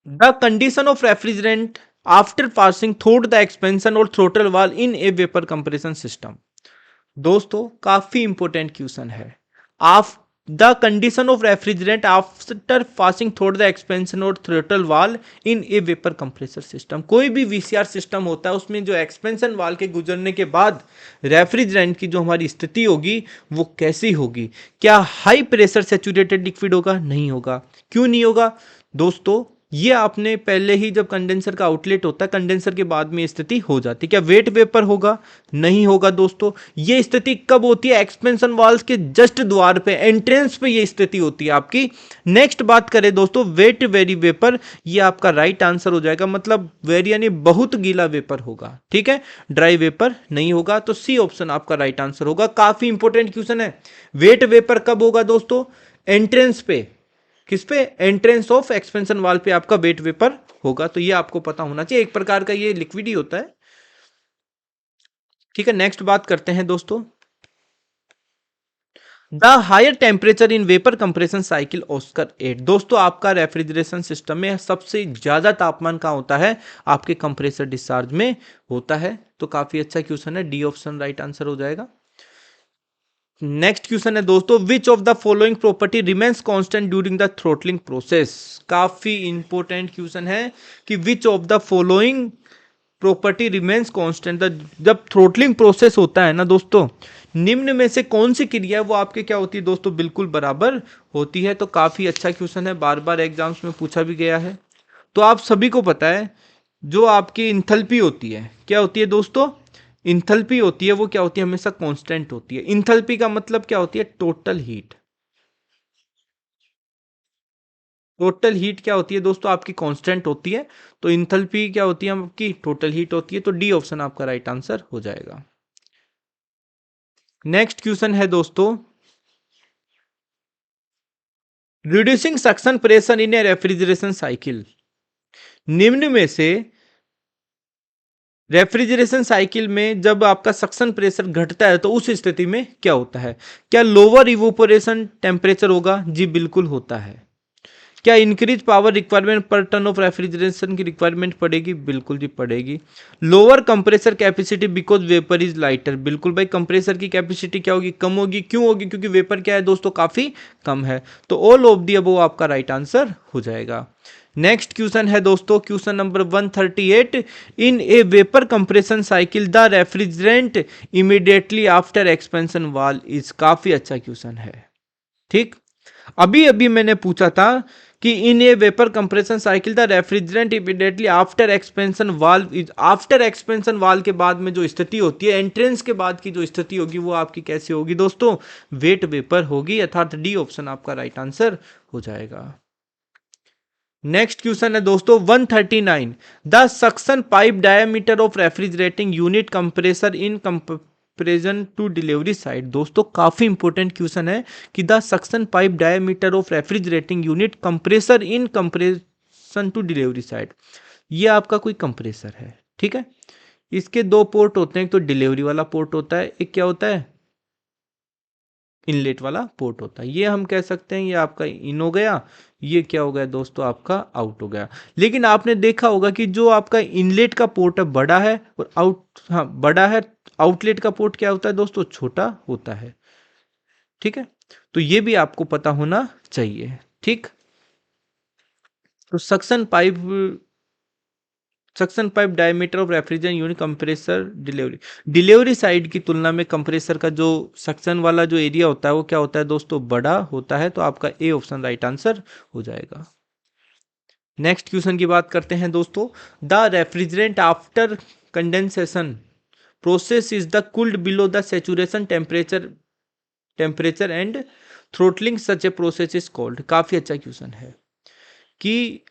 the condition of refrigerant after passing through the expansion और थ्रोटल वाल इन ए वेपर कंप्रेशन सिस्टम। दोस्तों काफी इंपॉर्टेंट क्वेश्चन है। आप the condition of refrigerant after passing through the expansion और थ्रोटल वाल इन ए वेपर कंप्रेसर सिस्टम। कोई भी वीसीआर सिस्टम होता है उसमें जो एक्सपेंशन वाल के गुजरने के बाद रेफ्रिजरेंट की जो हमारी स्थिति होगी वो कैसी होगी, क्या हाई प्रेशर सैचुरेटेड लिक्विड होगा, नहीं होगा। क्यों नहीं होगा दोस्तों, ये आपने पहले ही, जब कंडेंसर का आउटलेट होता है कंडेंसर के बाद में स्थिति हो जाती है। क्या वेट वेपर होगा, नहीं होगा दोस्तों। ये स्थिति कब होती है, एक्सपेंशन वाल्व के जस्ट द्वार पे, एंट्रेंस पे ये स्थिति होती है आपकी। नेक्स्ट बात करें दोस्तों, वेट वेरी वेपर, ये आपका राइट आंसर हो जाएगा। मतलब वेरी यानी बहुत गीला वेपर होगा, ठीक है, ड्राई वेपर नहीं होगा। तो सी ऑप्शन आपका राइट आंसर होगा। काफी इंपॉर्टेंट क्वेश्चन है। वेट वेपर कब होगा दोस्तों, एंट्रेंस पे, किस पे, एंट्रेंस ऑफ एक्सपेंशन वाल पे आपका वेट वेपर होगा। तो ये आपको पता होना चाहिए, एक प्रकार का ये लिक्विड ही होता है। ठीक है, नेक्स्ट बात करते हैं दोस्तों, the higher temperature in vapour compression cycle occur 8। दोस्तों आपका रेफ्रिजरेशन सिस्टम में सबसे ज्यादा तापमान कहां होता है, आपके कंप्रेसर डिस्चार्ज में होता है। तो काफी अच्छा क्वेश्चन है, डी ऑप्शन राइट आंसर हो जाएगा। नेक्स्ट क्वेश्चन है दोस्तों, which of the following property remains constant during the throttling process. काफी इंपॉर्टेंट क्वेश्चन है कि which of the following property remains constant. जब थ्रोटलिंग प्रोसेस होता है ना दोस्तों, निम्न में से कौन सी क्रिया वो आपके क्या होती है दोस्तों, बिल्कुल बराबर होती है। तो काफी अच्छा क्वेश्चन है, बार बार एग्जाम्स में पूछा भी गया है। तो आप सभी को पता है जो आपकी इंथैल्पी होती है, क्या होती है दोस्तों, इंथैल्पी होती है वो क्या होती है, हमेशा कांस्टेंट होती है। इंथैल्पी का मतलब क्या होती है, टोटल हीट। टोटल हीट क्या होती है दोस्तों, आपकी कांस्टेंट होती है। तो इंथैल्पी क्या होती है, आपकी टोटल हीट होती है। तो डी ऑप्शन आपका राइट आंसर हो जाएगा। नेक्स्ट क्वेश्चन है दोस्तों, reducing suction pressure in a refrigeration cycle. निम्न में से रेफ्रिजरेशन साइकिल में जब आपका सक्शन प्रेशर घटता है तो उस स्थिति में क्या होता है। क्या लोअर इवोपोरेशन टेम्परेचर होगा, जी बिल्कुल होता है। क्या इंक्रीज पावर रिक्वायरमेंट पर टन ऑफ रेफ्रिजरेशन की रिक्वायरमेंट पड़ेगी, बिल्कुल जी पड़ेगी। Lower compressor capacity because vapour is lighter, बिल्कुल भाई कंप्रेसर की कैपेसिटी क्या होगी, कम होगी। क्यों होगी, क्योंकि वेपर क्या है दोस्तों, काफी कम है। तो ऑल ऑफ दी अबव आपका राइट आंसर हो जाएगा। नेक्स्ट क्वेश्चन है दोस्तों, question number 138, in a vapour compression cycle the refrigerant immediately after expansion valve is. काफी अच्छा क्वेश्चन है, ठीक। अभी अभी मैंने पूछा था कि in a vapour compression cycle the refrigerant immediately after expansion valve is. After expansion valve के बाद में जो स्थिति होती है, एंट्रेंस के बाद की जो स्थिति होगी वो आपकी कैसी होगी दोस्तों, वेट वेपर होगी, अर्थात डी ऑप्शन आपका राइट आंसर हो जाएगा। नेक्स्ट क्वेश्चन है दोस्तों 139, the suction pipe diameter of refrigerating unit compressor in comparison to delivery side. दोस्तों काफी इंपॉर्टेंट क्वेश्चन है कि the suction pipe diameter of refrigerating unit compressor in comparison to delivery side. ये आपका कोई कंप्रेसर है, ठीक है। इसके दो पोर्ट होते हैं, एक तो डिलीवरी वाला पोर्ट होता है, एक क्या होता है, इनलेट वाला पोर्ट होता है। ये हम कह सकते हैं ये आपका इन हो गया, ये क्या हो गया दोस्तों, आपका आउट हो गया। लेकिन आपने देखा होगा कि जो आपका इनलेट का पोर्ट है बड़ा है और आउट, हाँ बड़ा है, आउटलेट का पोर्ट क्या होता है दोस्तों, छोटा होता है, ठीक है। तो ये भी आपको पता होना चाहिए, ठीक। तो suction pipe diameter of refrigeration unit compressor delivery, delivery side की तुलना में कंप्रेसर का जो सक्शन वाला जो एरिया होता है वो क्या होता है दोस्तों, बड़ा होता है। तो आपका ए ऑप्शन राइट आंसर हो जाएगा। नेक्स्ट क्वेश्चन की बात करते हैं दोस्तों, the refrigerant after condensation process is the cooled below the saturation temperature and throttling such a process is called. काफी अच्छा क्वेश्चन है कि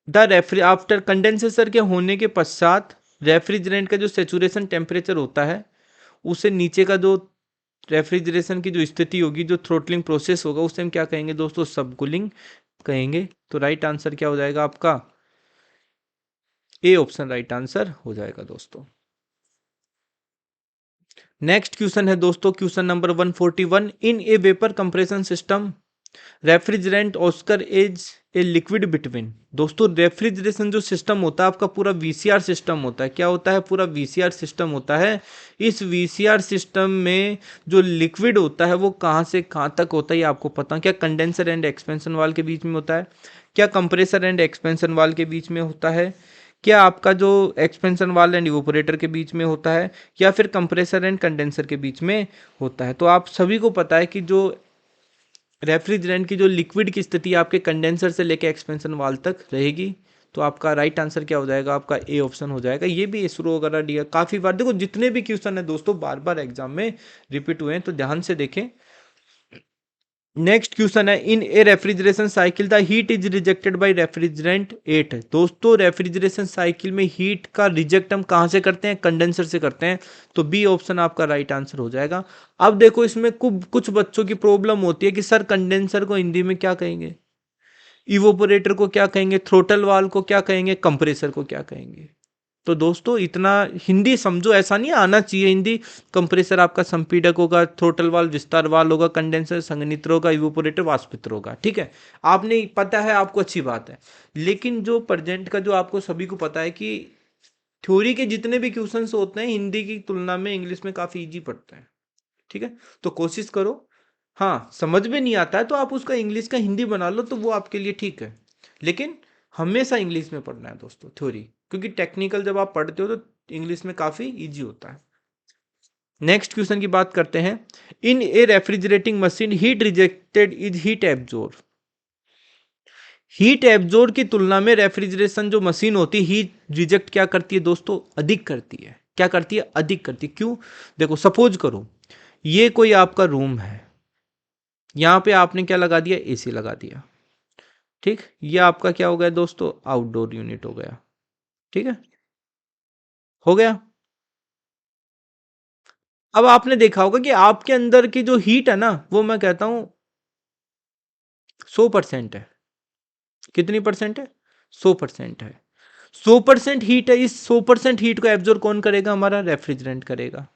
द रेफ्रि आफ्टर कंडेंसेशन के होने के पश्चात रेफ्रिजरेंट का जो सेचुरेशन टेम्परेचर होता है उसे नीचे का जो रेफ्रिजरेशन की जो स्थिति होगी, जो थ्रोटलिंग प्रोसेस होगा, उसे हम क्या कहेंगे दोस्तों, सबकूलिंग कहेंगे। तो राइट आंसर क्या हो जाएगा आपका, ए ऑप्शन राइट आंसर हो जाएगा दोस्तों। नेक्स्ट क्वेश्चन है दोस्तों, question number 141, in a vapour compression system refrigerant Oscar is a liquid between. दोस्तों रेफ्रिजरेशन जो सिस्टम होता है आपका पूरा वीसीआर सिस्टम होता है, क्या होता है, पूरा वीसीआर सिस्टम होता है। इस वीसीआर सिस्टम में जो लिक्विड होता है वो कहाँ से कहाँ तक होता है ये आपको पता, क्या कंडेंसर एंड एक्सपेंशन वाल के बीच में होता है, क्या कंप्रेसर एंड एक्सपेंशन वाल के बीच में होता है, क्या आपका जो एक्सपेंशन वाल एंड इवोपोरेटर के बीच में होता है, या फिर कंप्रेसर एंड कंडेंसर के बीच में होता है। तो आप सभी को पता है कि जो रेफ्रिजरेंट की जो लिक्विड की स्थिति आपके कंडेंसर से लेके एक्सपेंशन वाल तक रहेगी। तो आपका राइट आंसर क्या हो जाएगा, आपका ए ऑप्शन हो जाएगा। ये भी इसरो वगैरह दिया काफी बार, देखो जितने भी क्वेश्चन है दोस्तों बार बार एग्जाम में रिपीट हुए हैं, तो ध्यान से देखें। नेक्स्ट क्वेश्चन है, in a refrigeration cycle the heat is rejected by refrigerant 8। दोस्तों रेफ्रिजरेशन साइकिल में हीट का रिजेक्ट हम कहां से करते हैं, कंडेंसर से करते हैं। तो बी ऑप्शन आपका राइट आंसर हो जाएगा। अब देखो इसमें कुछ बच्चों की प्रॉब्लम होती है कि सर कंडेंसर को हिंदी में क्या कहेंगे, इवोपोरेटर को क्या कहेंगे, थ्रोटल वाल को क्या कहेंगे, कंप्रेसर को क्या कहेंगे। तो दोस्तों इतना हिंदी समझो, ऐसा नहीं आना चाहिए हिंदी। कंप्रेसर आपका संपीडक होगा, थ्रोटल वाल विस्तार वाल होगा, कंडेंसर संघनित्र होगा, इवोपोरेटर वाष्पित्र होगा, ठीक है। आपने पता है, आपको अच्छी बात है। लेकिन जो प्रेजेंट का जो आपको सभी को पता है कि थ्योरी के जितने भी क्वेश्चंस होते हैं हिंदी की तुलना में इंग्लिश में काफी इजी पड़ते हैं, ठीक है। तो कोशिश करो, हाँ समझ में नहीं आता है तो आप उसका इंग्लिश का हिंदी बना लो, तो वो आपके लिए ठीक है। लेकिन हमेशा इंग्लिश में पढ़ना है दोस्तों थ्योरी, क्योंकि टेक्निकल जब आप पढ़ते हो तो इंग्लिश में काफी इजी होता है। नेक्स्ट क्वेश्चन की बात करते हैं, in a refrigerating machine heat rejected is heat absorb. Heat absorb की तुलना में रेफ्रिजरेशन जो मशीन होती है हीट रिजेक्ट क्या करती है दोस्तों, अधिक करती है, क्या करती है, अधिक करती है। क्यों? देखो सपोज करो ये कोई आपका रूम है, यहां पे आपने क्या लगा दिया, एसी लगा दिया, ठीक, ये आपका क्या हो गया दोस्तों, आउटडोर यूनिट हो गया, ठीक है, हो गया। अब आपने देखा होगा कि आपके अंदर की जो हीट है ना, वो मैं कहता हूं 100% है। कितनी परसेंट है? 100% है। 100% हीट है, इस 100% हीट को एब्जॉर्ब कौन करेगा, हमारा रेफ्रिजरेंट करेगा।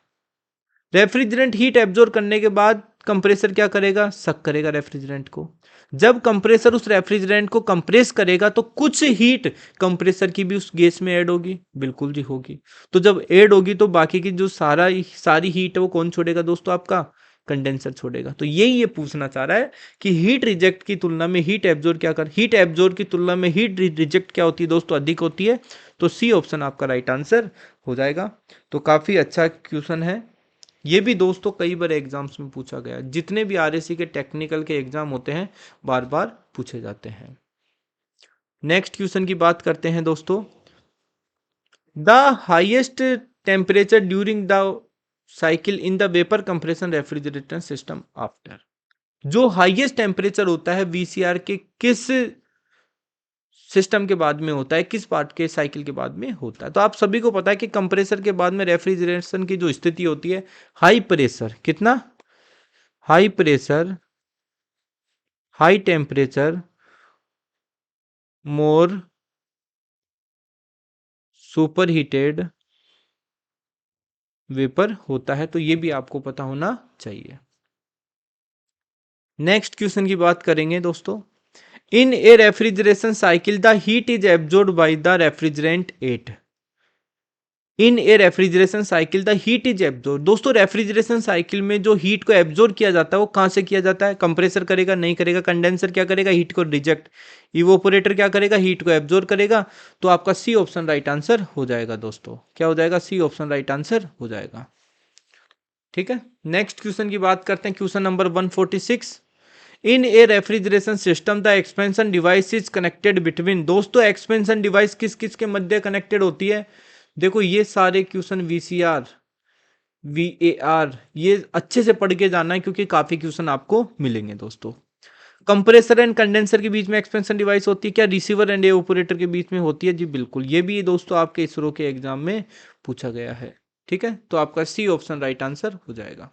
रेफ्रिजरेंट हीट एब्जॉर्ब करने के बाद कंप्रेसर क्या करेगा, सक करेगा रेफ्रिजरेंट को। जब कंप्रेसर उस रेफ्रिजरेंट को कंप्रेस करेगा तो कुछ हीट कंप्रेसर की भी उस गैस में ऐड होगी, बिल्कुल जी होगी। तो जब ऐड होगी तो बाकी की जो सारी हीट है वो कौन छोड़ेगा दोस्तों, आपका कंडेंसर छोड़ेगा। तो यही ये पूछना चाह रहा है कि हीट रिजेक्ट की तुलना में हीट एब्जॉर्ब क्या कर, हीट एब्जॉर्ब की तुलना में हीट रिजेक्ट क्या होती है दोस्तों, अधिक होती है। तो सी ऑप्शन आपका राइट आंसर हो जाएगा। तो काफी अच्छा क्वेश्चन है ये भी दोस्तों, कई बार एग्जाम्स में पूछा गया है। जितने भी आरएसी के टेक्निकल के एग्जाम होते हैं बार बार पूछे जाते हैं। नेक्स्ट क्वेश्चन की बात करते हैं दोस्तों। The highest temperature during the cycle in the vapour compression refrigerator system after, जो हाईएस्ट टेम्परेचर होता है वीसीआर के किस सिस्टम के बाद में होता है, किस पार्ट के साइकिल के बाद में होता है। तो आप सभी को पता है कि कंप्रेसर के बाद में रेफ्रिजरेशन की जो स्थिति होती है, हाई प्रेशर, कितना, हाई प्रेशर, हाई टेम्परेचर, मोर सुपर हीटेड वेपर होता है। तो ये भी आपको पता होना चाहिए। नेक्स्ट क्वेश्चन की बात करेंगे दोस्तों। In a refrigeration cycle the heat is absorb by the refrigerant at, in a refrigeration cycle the heat is absorb. दोस्तों रेफ्रिजरेशन साइकिल में जो हीट को एब्जॉर्ब किया जाता है वो कहां से किया जाता है, कंप्रेसर करेगा, नहीं करेगा, कंडेंसर क्या करेगा, हीट को रिजेक्ट, इवोपोरेटर क्या करेगा, हीट को एब्जॉर्ब करेगा। तो आपका सी ऑप्शन राइट आंसर हो जाएगा दोस्तों, क्या हो जाएगा, सी ऑप्शन राइट आंसर हो जाएगा। ठीक है, नेक्स्ट क्वेश्चन की बात करते हैं, question number 146। In a refrigeration system the expansion device is connected between, दोस्तों एक्सपेंशन डिवाइस किस किस के मध्य कनेक्टेड होती है। देखो ये सारे क्वेश्चन वीसीआर, वीएआर, ये अच्छे से पढ़ के जाना है क्योंकि काफी क्वेश्चन आपको मिलेंगे दोस्तों। कंप्रेसर एंड कंडेंसर के बीच में एक्सपेंशन डिवाइस होती है क्या, रिसीवर एंड एवापोरेटर के बीच में होती है, जी बिल्कुल। ये भी दोस्तों आपके इसरो के एग्जाम में पूछा गया है। ठीक है, तो आपका सी ऑप्शन राइट आंसर हो जाएगा।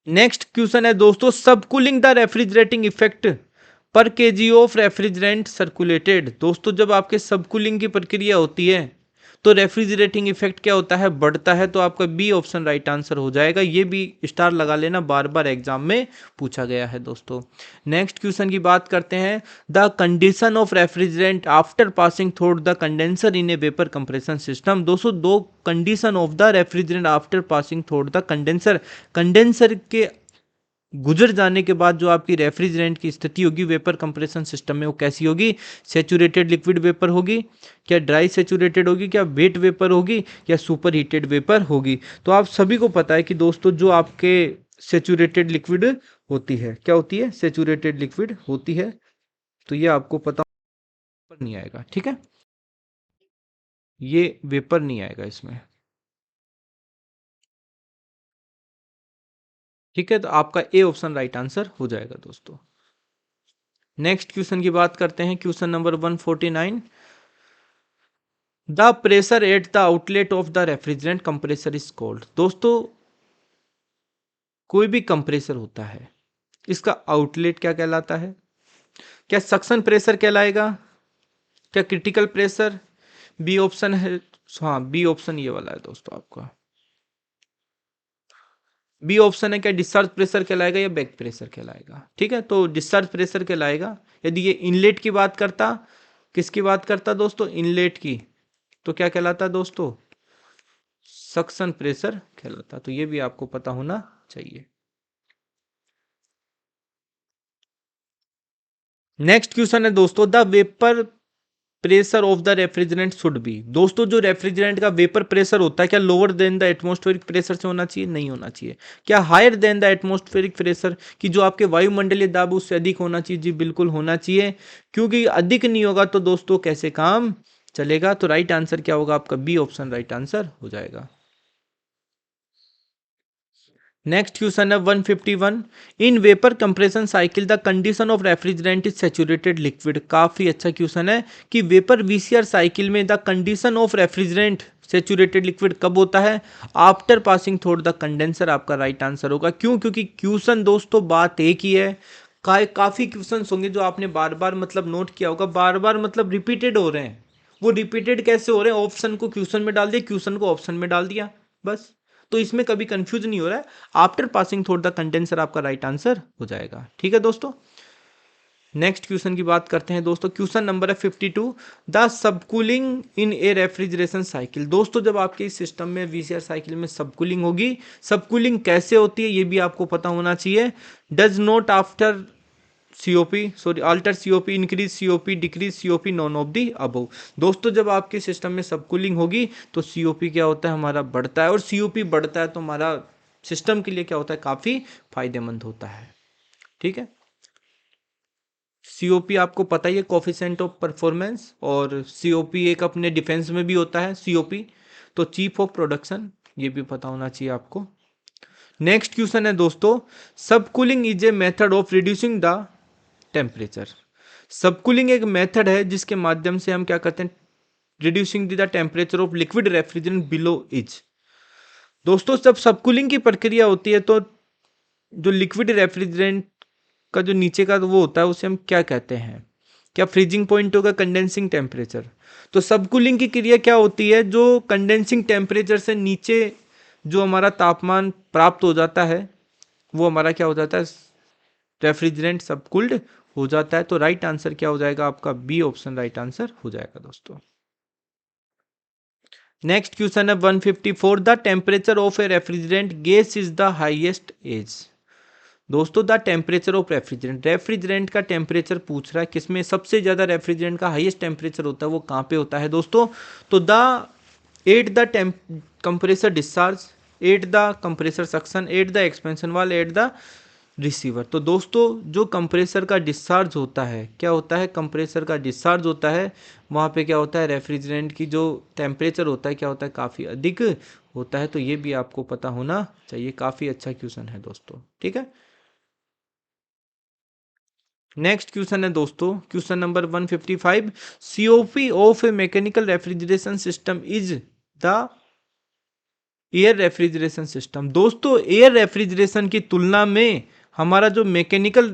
नेक्स्ट क्वेश्चन है दोस्तों, सब कूलिंग द रेफ्रिजरेटिंग इफेक्ट पर केजी ऑफ रेफ्रिजरेंट सर्कुलेटेड। दोस्तों जब आपके सब कूलिंग की प्रक्रिया होती है तो रेफ्रिजरेटिंग इफेक्ट क्या होता है, बढ़ता है। तो आपका बी ऑप्शन राइट आंसर हो जाएगा। ये भी स्टार लगा लेना, बार बार एग्जाम में पूछा गया है दोस्तों। नेक्स्ट क्वेश्चन की बात करते हैं, the condition of refrigerant after passing through the condenser in a vapour compression system. दोस्तों दो condition of the refrigerant after passing through the condenser, condenser के गुजर जाने के बाद जो आपकी रेफ्रिजरेंट की स्थिति होगी वेपर कंप्रेशन सिस्टम में, वो कैसी होगी, सेचुरेटेड लिक्विड वेपर होगी, क्या ड्राई सेचुरेटेड होगी, क्या वेट वेपर होगी, या सुपर हीटेड वेपर होगी। तो आप सभी को पता है कि दोस्तों जो आपके सेचुरेटेड लिक्विड होती है, क्या होती है, सेचुरेटेड लिक्विड होती है। तो ये आपको पता नहीं आएगा, ठीक है, ये वेपर नहीं आएगा इसमें। ठीक है, तो आपका ए ऑप्शन राइट आंसर हो जाएगा दोस्तों। नेक्स्ट क्वेश्चन की बात करते हैं, question number 149। The pressure at the outlet of the refrigerant compressor is called. दोस्तों कोई भी कंप्रेसर होता है, इसका आउटलेट क्या कहलाता है, क्या सक्शन प्रेशर कहलाएगा, क्या क्रिटिकल प्रेशर, बी ऑप्शन है, हाँ बी ऑप्शन ये वाला है दोस्तों आपका, बी ऑप्शन है, क्या डिस्चार्ज प्रेशर कहलाएगा या बैक प्रेशर कहलाएगा। ठीक है, तो डिस्चार्ज प्रेशर कहलाएगा। यदि ये इनलेट की बात करता, किसकी बात करता दोस्तों, इनलेट की, तो क्या कहलाता दोस्तों, सक्शन प्रेशर कहलाता। तो ये भी आपको पता होना चाहिए। नेक्स्ट क्वेश्चन है दोस्तों, the vapour pressure of the refrigerant should be. दोस्तों जो रेफ्रिजरेंट का वेपर प्रेशर होता है, क्या lower than the atmospheric pressure से होना चाहिए, नहीं होना चाहिए। क्या higher than the atmospheric pressure, कि जो आपके वायुमंडलीय दाब उससे अधिक होना चाहिए, जी बिल्कुल होना चाहिए। क्योंकि अधिक नहीं होगा तो दोस्तों कैसे काम चलेगा। तो राइट आंसर क्या होगा आपका? बी ऑप्शन राइट आंसर हो जाएगा। नेक्स्ट क्वेश्चन है 151। इन vapour compression cycle the condition of refrigerant is saturated liquid. काफी अच्छा क्वेश्चन है कि वेपर वीसीआर साइकिल में the condition of refrigerant saturated liquid कब होता है? After passing through the condenser आपका राइट आंसर होगा। क्यों? क्योंकि क्वेश्चन दोस्तों बात एक ही है। काफी क्वेश्चंस होंगे जो आपने बार बार मतलब नोट किया होगा, बार बार मतलब रिपीटेड हो रहे हैं। वो रिपीटेड कैसे हो रहे हैं? ऑप्शन को क्वेश्चन में डाल दिया, क्वेश्चन को ऑप्शन में डाल दिया, बस। तो इसमें कभी कंफ्यूज नहीं हो रहा है। After passing through the condenser आपका राइट आंसर हो जाएगा। ठीक है दोस्तों। नेक्स्ट क्वेश्चन की बात करते हैं दोस्तों। क्वेश्चन नंबर है 52। The subcooling in a refrigeration cycle. दोस्तों जब आपके इस सिस्टम में वीसीआर साइकिल में सबकूलिंग होगी, सबकूलिंग कैसे होती है ये भी आपको पता होना चाहिए। Does not after COP sorry alter COP, increase COP, decrease COP, non of the above. दोस्तों जब आपके सिस्टम में सबकूलिंग होगी तो सीओपी क्या होता है? हमारा बढ़ता है, और सीओपी बढ़ता है तो हमारा सिस्टम के लिए क्या होता है? काफी फायदेमंद होता है। ठीक है। सीओपी आपको पता ही है, कोफिशिएंट ऑफ परफॉर्मेंस, और सीओपी एक अपने डिफेंस में भी होता है सीओपी, तो चीफ ऑफ प्रोडक्शन, ये भी पता होना चाहिए आपको। नेक्स्ट क्वेश्चन है दोस्तों। Subcooling is a method of reducing the temperature. Subcooling एक मेथड है जिसके माध्यम से हम क्या करते हैं? Reducing the temperature of liquid refrigerant below is. दोस्तों जब सबकूलिंग की प्रक्रिया होती है तो जो लिक्विड रेफ्रिजरेंट का जो नीचे का वो होता है उसे हम क्या कहते हैं? क्या फ्रीजिंग पॉइंट होगा? Condensing temperature. तो सबकूलिंग की क्रिया क्या होती है? जो कंडेंसिंग टेम्परेचर से नीचे जो हमारा तापमान प्राप्त हो जाता है वो हमारा क्या हो जाता है? रेफ्रिजरेंट सबकूल्ड हो जाता है। तो राइट आंसर क्या हो जाएगा आपका? बी ऑप्शन राइट आंसर हो जाएगा दोस्तों। नेक्स्ट क्वेश्चन है 154। The temperature of a refrigerant gas is the highest as. दोस्तों the temperature of refrigerant, refrigerant का टेम्परेचर पूछ रहा है, किसमें सबसे ज्यादा रेफ्रिजरेंट का हाईएस्ट टेम्परेचर होता है, वो कहां पे होता है दोस्तों? तो the at the compressor discharge, at the compressor suction, at the expansion वाल, एट द रिसीवर। तो दोस्तों जो कंप्रेसर का डिस्चार्ज होता है, क्या होता है? कंप्रेसर का डिस्चार्ज होता है, वहाँ पे क्या होता है? रेफ्रिजरेंट की जो टेम्परेचर होता है क्या होता है? काफ़ी अधिक होता है। तो ये भी आपको पता होना चाहिए। काफ़ी अच्छा क्वेश्चन है दोस्तों। ठीक है। नेक्स्ट क्वेश्चन है दोस्तों question number 155। COP of A mechanical refrigeration system is the air refrigeration system. दोस्तों एयर रेफ्रिजरेशन की तुलना में हमारा जो मैकेनिकल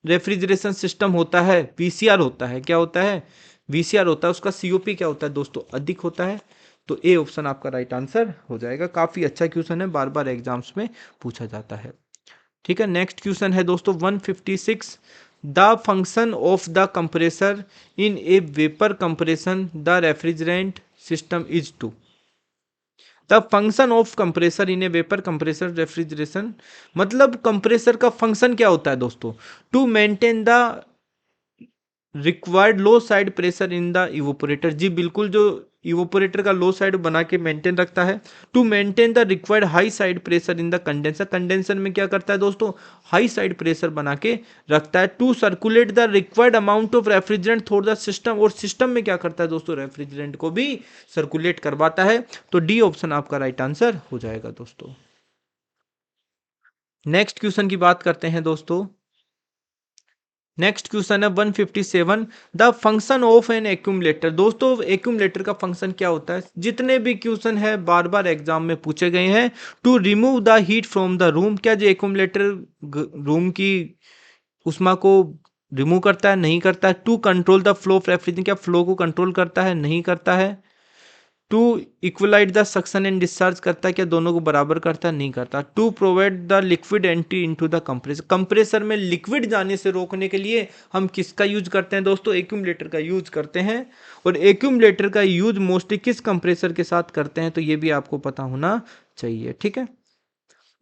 रेफ्रिजरेशन सिस्टम होता है वीसीआर होता है, क्या होता है? वीसीआर होता है, उसका सीओपी क्या होता है दोस्तों? अधिक होता है। तो ए ऑप्शन आपका राइट आंसर हो जाएगा। काफी अच्छा क्वेश्चन है, बार बार एग्जाम्स में पूछा जाता है। ठीक है। नेक्स्ट क्वेश्चन है दोस्तों 156। The function of the compressor in a vapour compression the refrigerant system is to. The function of compressor in a vapour compressor refrigeration, मतलब कंप्रेसर का फंक्शन क्या होता है दोस्तों? To maintain the required low side pressure in the evaporator. जी बिल्कुल, जो इवोपोरेटर का लो साइड बना के मेंटेन रखता है। To maintain the required high side pressure in the condenser, condenser में क्या करता है दोस्तों? हाई साइड प्रेशर बना के रखता है। To circulate the required amount of refrigerant through the system, और सिस्टम में क्या करता है दोस्तों? रेफ्रिजरेंट को भी सर्कुलेट करवाता है। तो डी ऑप्शन आपका राइट आंसर हो जाएगा दोस्तों। नेक्स्ट क्वेश्चन की बात करते हैं दोस्तों। नेक्स्ट क्वेश्चन है 157। The function of an accumulator. दोस्तों एक्यूमुलेटर का फंक्शन क्या होता है? जितने भी क्वेश्चन है बार बार एग्जाम में पूछे गए हैं। To remove the heat from the room. क्या जो एक्यूमुलेटर रूम की उष्मा को रिमूव करता है? नहीं करता है। To control the flow of refrigerant, क्या फ्लो को कंट्रोल करता है? नहीं करता है। To equalize the suction and discharge, करता है क्या दोनों को बराबर करता है? नहीं करता। To provide the liquid entry into the compressor, compressor में लिक्विड जाने से रोकने के लिए हम किसका यूज करते हैं दोस्तों? एक्यूमुलेटर का यूज करते हैं। और एक्यूमुलेटर का यूज मोस्टली किस कंप्रेसर के साथ करते हैं? तो ये भी आपको पता होना चाहिए। ठीक है।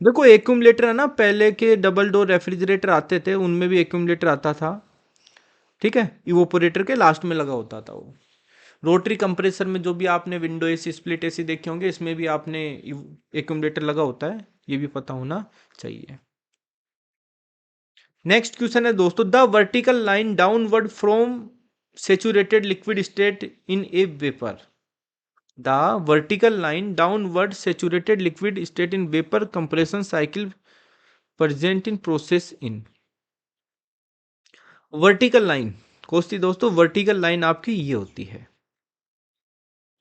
देखो एक्यूमुलेटर है ना, पहले के डबल डोर रेफ्रिजरेटर आते थे उनमें भी एक्यूमुलेटर आता था। ठीक है। इवोपोरेटर के लास्ट में लगा होता था वो। रोटरी कंप्रेसर में जो भी आपने विंडो एसी, स्प्लिट एसी देखे होंगे, इसमें भी आपने एक्यूमुलेटर लगा होता है, ये भी पता होना चाहिए। नेक्स्ट क्वेश्चन है दोस्तों। The vertical line downward from saturated liquid state in a vapor. The vertical line downward saturated liquid state in vapor compression cycle present in process in. Vertical line कोस्ती दोस्तों, वर्टिकल लाइन आपकी ये होती है,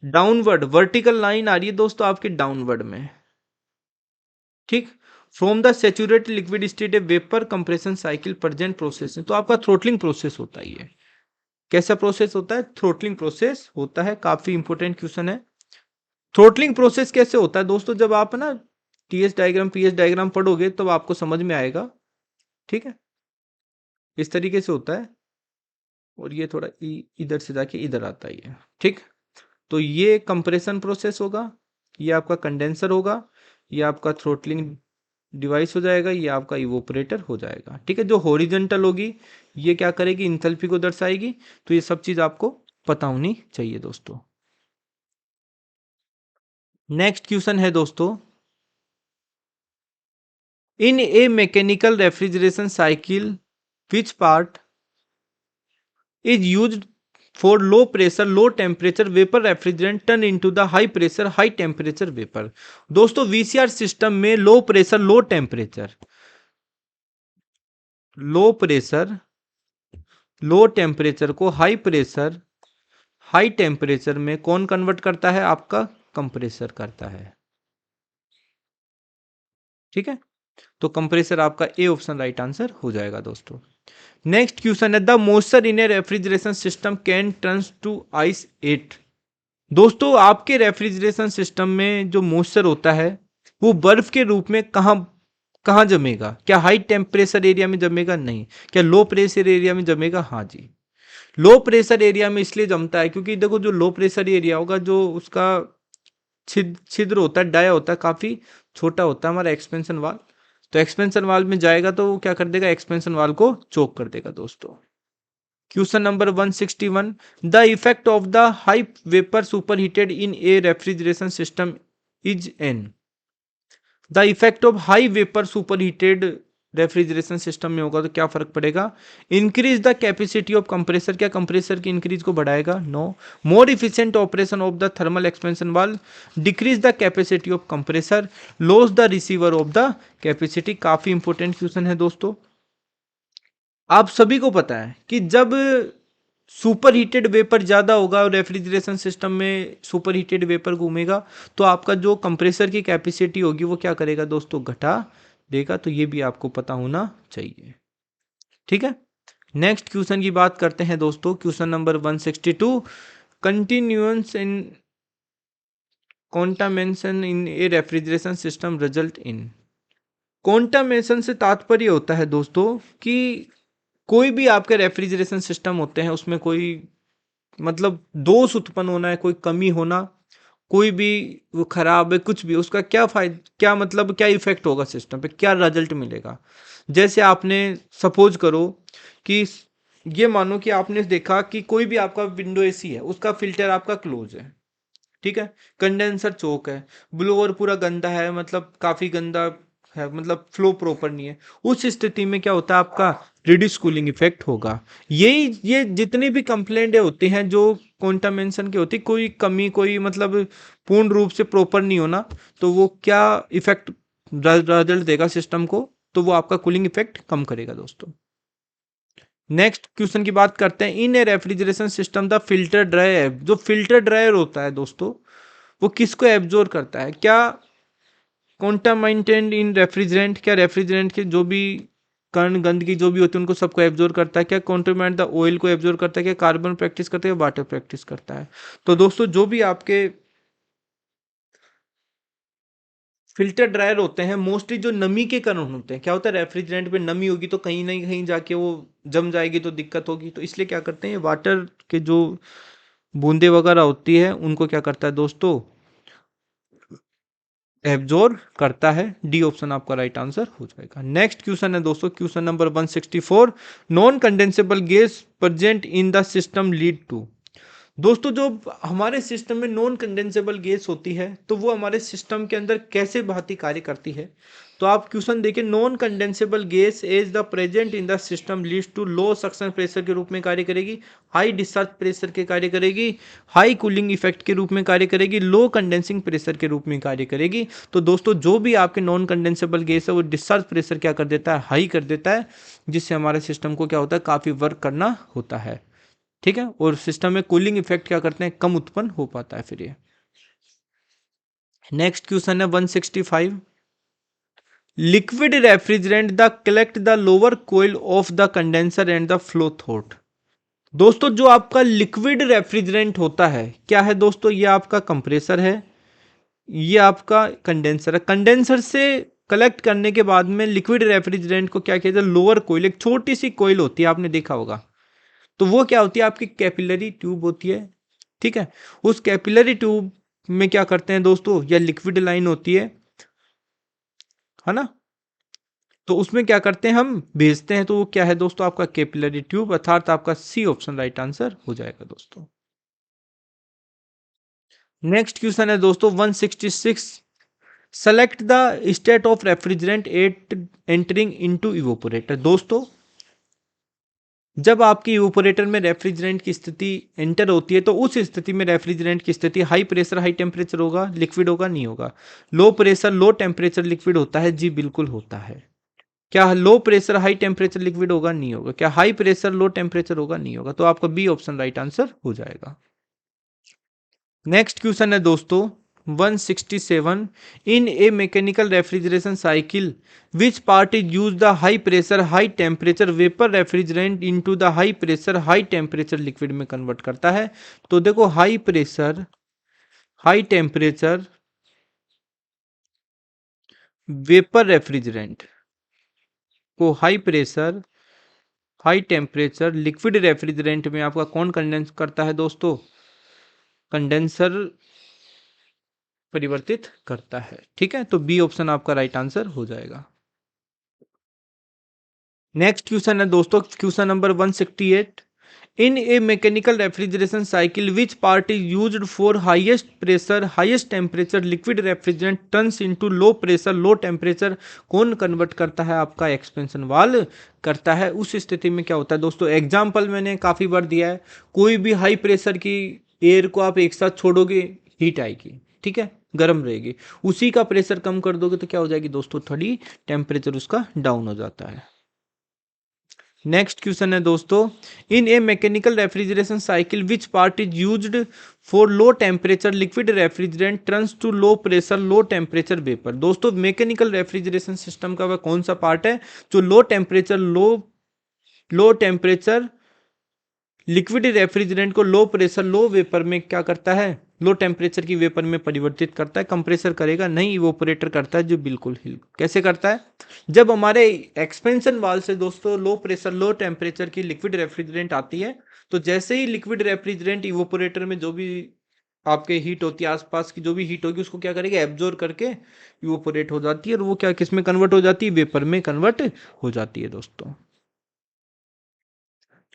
downward vertical line आ रही है दोस्तों आपके डाउनवर्ड में, ठीक। From the saturated liquid state A vapour compression cycle present process, तो आपका थ्रोटलिंग प्रोसेस होता है। ये कैसा प्रोसेस होता है? थ्रोटलिंग प्रोसेस होता है। काफी इंपॉर्टेंट क्वेश्चन है। थ्रोटलिंग प्रोसेस कैसे होता है दोस्तों? जब आप ना टीएस डायग्राम पीएस डायग्राम पढ़ोगे तब आपको समझ में आएगा, ठीक है। इस तरीके से होता है और ये थोड़ा इधर से जाके इधर आता है, ठीक। तो ये कंप्रेशन प्रोसेस होगा, ये आपका कंडेंसर होगा, ये आपका थ्रोटलिंग डिवाइस हो जाएगा, ये आपका इवोपरेटर हो जाएगा, ठीक है। जो हॉरिजॉन्टल होगी ये क्या करेगी? इंथैल्पी को दर्शाएगी। तो ये सब चीज आपको पता होनी चाहिए दोस्तों। नेक्स्ट क्वेश्चन है दोस्तों, in a mechanical refrigeration cycle which part is used for low pressure low temperature vapor refrigerant turn into the high pressure high temperature vapor। दोस्तों वीसीआर सिस्टम में लो प्रेशर लो टेम्परेचर को high pressure high temperature में कौन convert करता है? आपका compressor करता है, ठीक है। तो कंप्रेसर आपका ए ऑप्शन राइट आंसर हो जाएगा दोस्तों। नेक्स्ट क्वेश्चन है, the moisture in a refrigeration system can turns to ice at. दोस्तों आपके रेफ्रिजरेशन सिस्टम में जो मॉइस्चर होता है वो बर्फ के रूप में कहां कहां जमेगा? क्या हाई टेम्परेचर एरिया में जमेगा? नहीं। क्या लो प्रेशर एरिया में जमेगा? हाँ जी, लो प्रेशर एरिया में इसलिए जमता है क्योंकि देखो जो लो प्रेशर एरिया होगा, जो उसका छिद्र होता है, डाया होता है, काफी छोटा होता है हमारा एक्सपेंशन वाल। तो एक्सपेंशन वाल में जाएगा तो वो क्या कर देगा? एक्सपेंशन वाल को चोक कर देगा दोस्तों। Question number 161, the effect of the high vapour superheated in a refrigeration system is an. The effect of high vapour superheated refrigeration system में होगा तो क्या फर्क पड़ेगा? Increase the capacity of compressor, क्या कंप्रेसर की इंक्रीज को बढ़ाएगा? No. More efficient operation of the thermal expansion valve, decrease the capacity of compressor, loss the receiver of the capacity. काफी इंपॉर्टेंट क्वेश्चन है दोस्तों। आप सभी को पता है कि जब सुपर हीटेड वेपर ज्यादा होगा और रेफ्रिजरेशन सिस्टम में सुपर हीटेड वेपर घूमेगा तो आपका जो कंप्रेसर की कैपेसिटी होगी वो क्या करेगा दोस्तों? घटा देगा। तो ये भी आपको पता होना चाहिए, ठीक है। नेक्स्ट क्वेश्चन की बात करते हैं दोस्तों। Question number 162, continuous in contamination in a refrigeration system result in. Contamination से तात्पर्य होता है दोस्तों कि कोई भी आपके रेफ्रिजरेशन सिस्टम होते हैं उसमें कोई मतलब दोष उत्पन्न होना है, कोई कमी होना, कोई भी वो खराब है, कुछ भी, उसका क्या फायदा, क्या मतलब क्या इफेक्ट होगा सिस्टम पे, क्या रिजल्ट मिलेगा? जैसे आपने सपोज करो कि ये मानो कि आपने देखा कि कोई भी आपका विंडो एसी है, उसका फिल्टर आपका क्लोज है, ठीक है, कंडेंसर चोक है, ब्लोअर पूरा गंदा है, मतलब काफी गंदा है, मतलब फ्लो प्रॉपर नहीं है। उस स्थिति में क्या होता है? आपका रिड्यूस कूलिंग इफेक्ट होगा। ये जितनी भी कंप्लेंट होती हैं जो कॉन्टामेंशन की होती, कोई कमी, कोई मतलब पूर्ण रूप से प्रॉपर नहीं होना, तो वो क्या इफेक्ट रिजल्ट देगा सिस्टम को? तो वो आपका कूलिंग इफेक्ट कम करेगा दोस्तों। नेक्स्ट क्वेश्चन की बात करते हैं, in a refrigeration system the filter drier, जो फिल्टर ड्रायर होता है दोस्तों वो किसको एब्जॉर्ब करता है? क्या कॉन्टामिनेंट इन रेफ्रिजरेंट, क्या रेफ्रिजरेंट के जो भी कण गंदगी जो भी होती है उनको सबको एब्जॉर्ब करता है? क्या कॉन्टामिनेंट द ऑयल को एब्जॉर्ब करता है? क्या कार्बन प्रैक्टिस करता है? वाटर प्रैक्टिस करता है? तो दोस्तों जो भी आपके फिल्टर ड्रायर होते हैं मोस्टली जो नमी के कारण होते हैं, क्या होता है रेफ्रिजरेंट पे नमी होगी तो कहीं ना कहीं जाके वो जम जाएगी तो दिक्कत होगी, तो इसलिए क्या करते हैं वाटर के जो बूंदे वगैरह होती है उनको क्या करता है दोस्तों? एब्जॉर्ब करता है। डी ऑप्शन आपका राइट आंसर हो जाएगा। नेक्स्ट क्वेश्चन है दोस्तों, question number 164, non condensable gas present in the system lead to. दोस्तों जो हमारे सिस्टम में नॉन कंडेंसेबल गैस होती है तो वो हमारे सिस्टम के अंदर कैसे भांति कार्य करती है। तो आप क्वेश्चन देखिए, non condensable gas as the present in the system leads to low suction pressure के रूप में कार्य करेगी, हाई डिस्चार्ज प्रेशर के कार्य करेगी, हाई कूलिंग इफेक्ट के रूप में कार्य करेगी, लो कंडेंसिंग प्रेशर के रूप में कार्य करेगी। तो दोस्तों जो भी आपके नॉन कंडेंसेबल गैस है वो डिस्चार्ज प्रेशर क्या कर देता है, हाई कर देता है, जिससे हमारे सिस्टम को क्या होता है, काफी वर्क करना होता है। ठीक है, और सिस्टम में कूलिंग इफेक्ट क्या करते हैं, कम उत्पन्न हो पाता है फिर ये। नेक्स्ट क्वेश्चन है 165, liquid refrigerant the collect the lower coil of the condenser and the flow throat. दोस्तों जो आपका लिक्विड रेफ्रिजरेंट होता है क्या है दोस्तों, ये आपका कंप्रेसर है, ये आपका कंडेंसर है। कंडेंसर से कलेक्ट करने के बाद में लिक्विड रेफ्रिजरेंट को क्या कहते हैं, लोअर कोयल, एक छोटी सी कोयल होती है, आपने देखा होगा। तो वो क्या होती है, आपकी कैपिलरी ट्यूब होती है। ठीक है, उस कैपिलरी ट्यूब में क्या करते हैं दोस्तों, या लिक्विड लाइन होती है ना, तो उसमें क्या करते हैं, हम भेजते हैं। तो वो क्या है दोस्तों, आपका कैपिलरी ट्यूब, अर्थात आपका सी ऑप्शन राइट आंसर हो जाएगा दोस्तों। नेक्स्ट क्वेश्चन है दोस्तों 166, select the state of refrigerant at entering into evaporator. दोस्तों जब आपकी इवोपोरेटर में रेफ्रिजरेंट की स्थिति एंटर होती है तो उस स्थिति में रेफ्रिजरेंट की स्थिति हाई प्रेशर हाई टेम्परेचर होगा, लिक्विड होगा, नहीं होगा। लो प्रेशर लो टेम्परेचर लिक्विड होता है, जी बिल्कुल होता है। क्या low pressure high temperature liquid होगा, नहीं होगा। क्या हाई प्रेशर लो टेम्परेचर होगा, नहीं होगा। तो आपका बी ऑप्शन राइट आंसर हो जाएगा। नेक्स्ट क्वेश्चन है दोस्तों 167, in a mechanical refrigeration cycle which part is use the high pressure high temperature vapour refrigerant into the high pressure high temperature liquid में कन्वर्ट करता है। तो देखो high pressure high temperature vapour refrigerant को high pressure high temperature liquid refrigerant में आपका कौन condense करता है दोस्तों, कंडेंसर परिवर्तित करता है। ठीक है, तो बी ऑप्शन आपका राइट आंसर हो जाएगा। नेक्स्ट क्वेश्चन है दोस्तों question number 168, in a mechanical refrigeration cycle which part is used for highest pressure highest temperature liquid refrigerant turns into low pressure low temperature कौन कन्वर्ट करता है, आपका expansion valve करता है। उस स्थिति में क्या होता है दोस्तों, एग्जाम्पल मैंने काफी बार दिया है, कोई भी हाई प्रेशर की एयर को आप एक साथ छोड़ोगे, हीट आएगी, ठीक है, गर्म रहेगी। उसी का प्रेशर कम कर दोगे तो क्या हो जाएगी दोस्तों, थोड़ी टेम्परेचर उसका डाउन हो जाता है। नेक्स्ट क्वेश्चन है दोस्तों, in a mechanical refrigeration cycle which part is used for low temperature liquid refrigerant turns to low pressure low temperature vapour. दोस्तों मैकेनिकल रेफ्रिजरेशन सिस्टम का वह कौन सा पार्ट है जो low temperature low temperature liquid refrigerant को low pressure लो vapour में क्या करता है, लो टेम्परेचर की वेपर में परिवर्तित करता है। कंप्रेसर करेगा नहीं, इवोपरेटर करता है, जो बिल्कुल ही कैसे करता है, जब हमारे एक्सपेंशन वाल से दोस्तों लो प्रेशर लो टेम्परेचर की लिक्विड रेफ्रिजरेंट आती है, तो जैसे ही लिक्विड रेफ्रिजरेंट इवोपरेटर में जो भी आपके हीट होती है, आसपास की जो भी हीट होगी उसको क्या करेगा, एब्जॉर्ब करके इवोपरेट हो जाती है, और वो क्या किस में कन्वर्ट हो जाती है, वेपर में कन्वर्ट हो जाती है दोस्तों।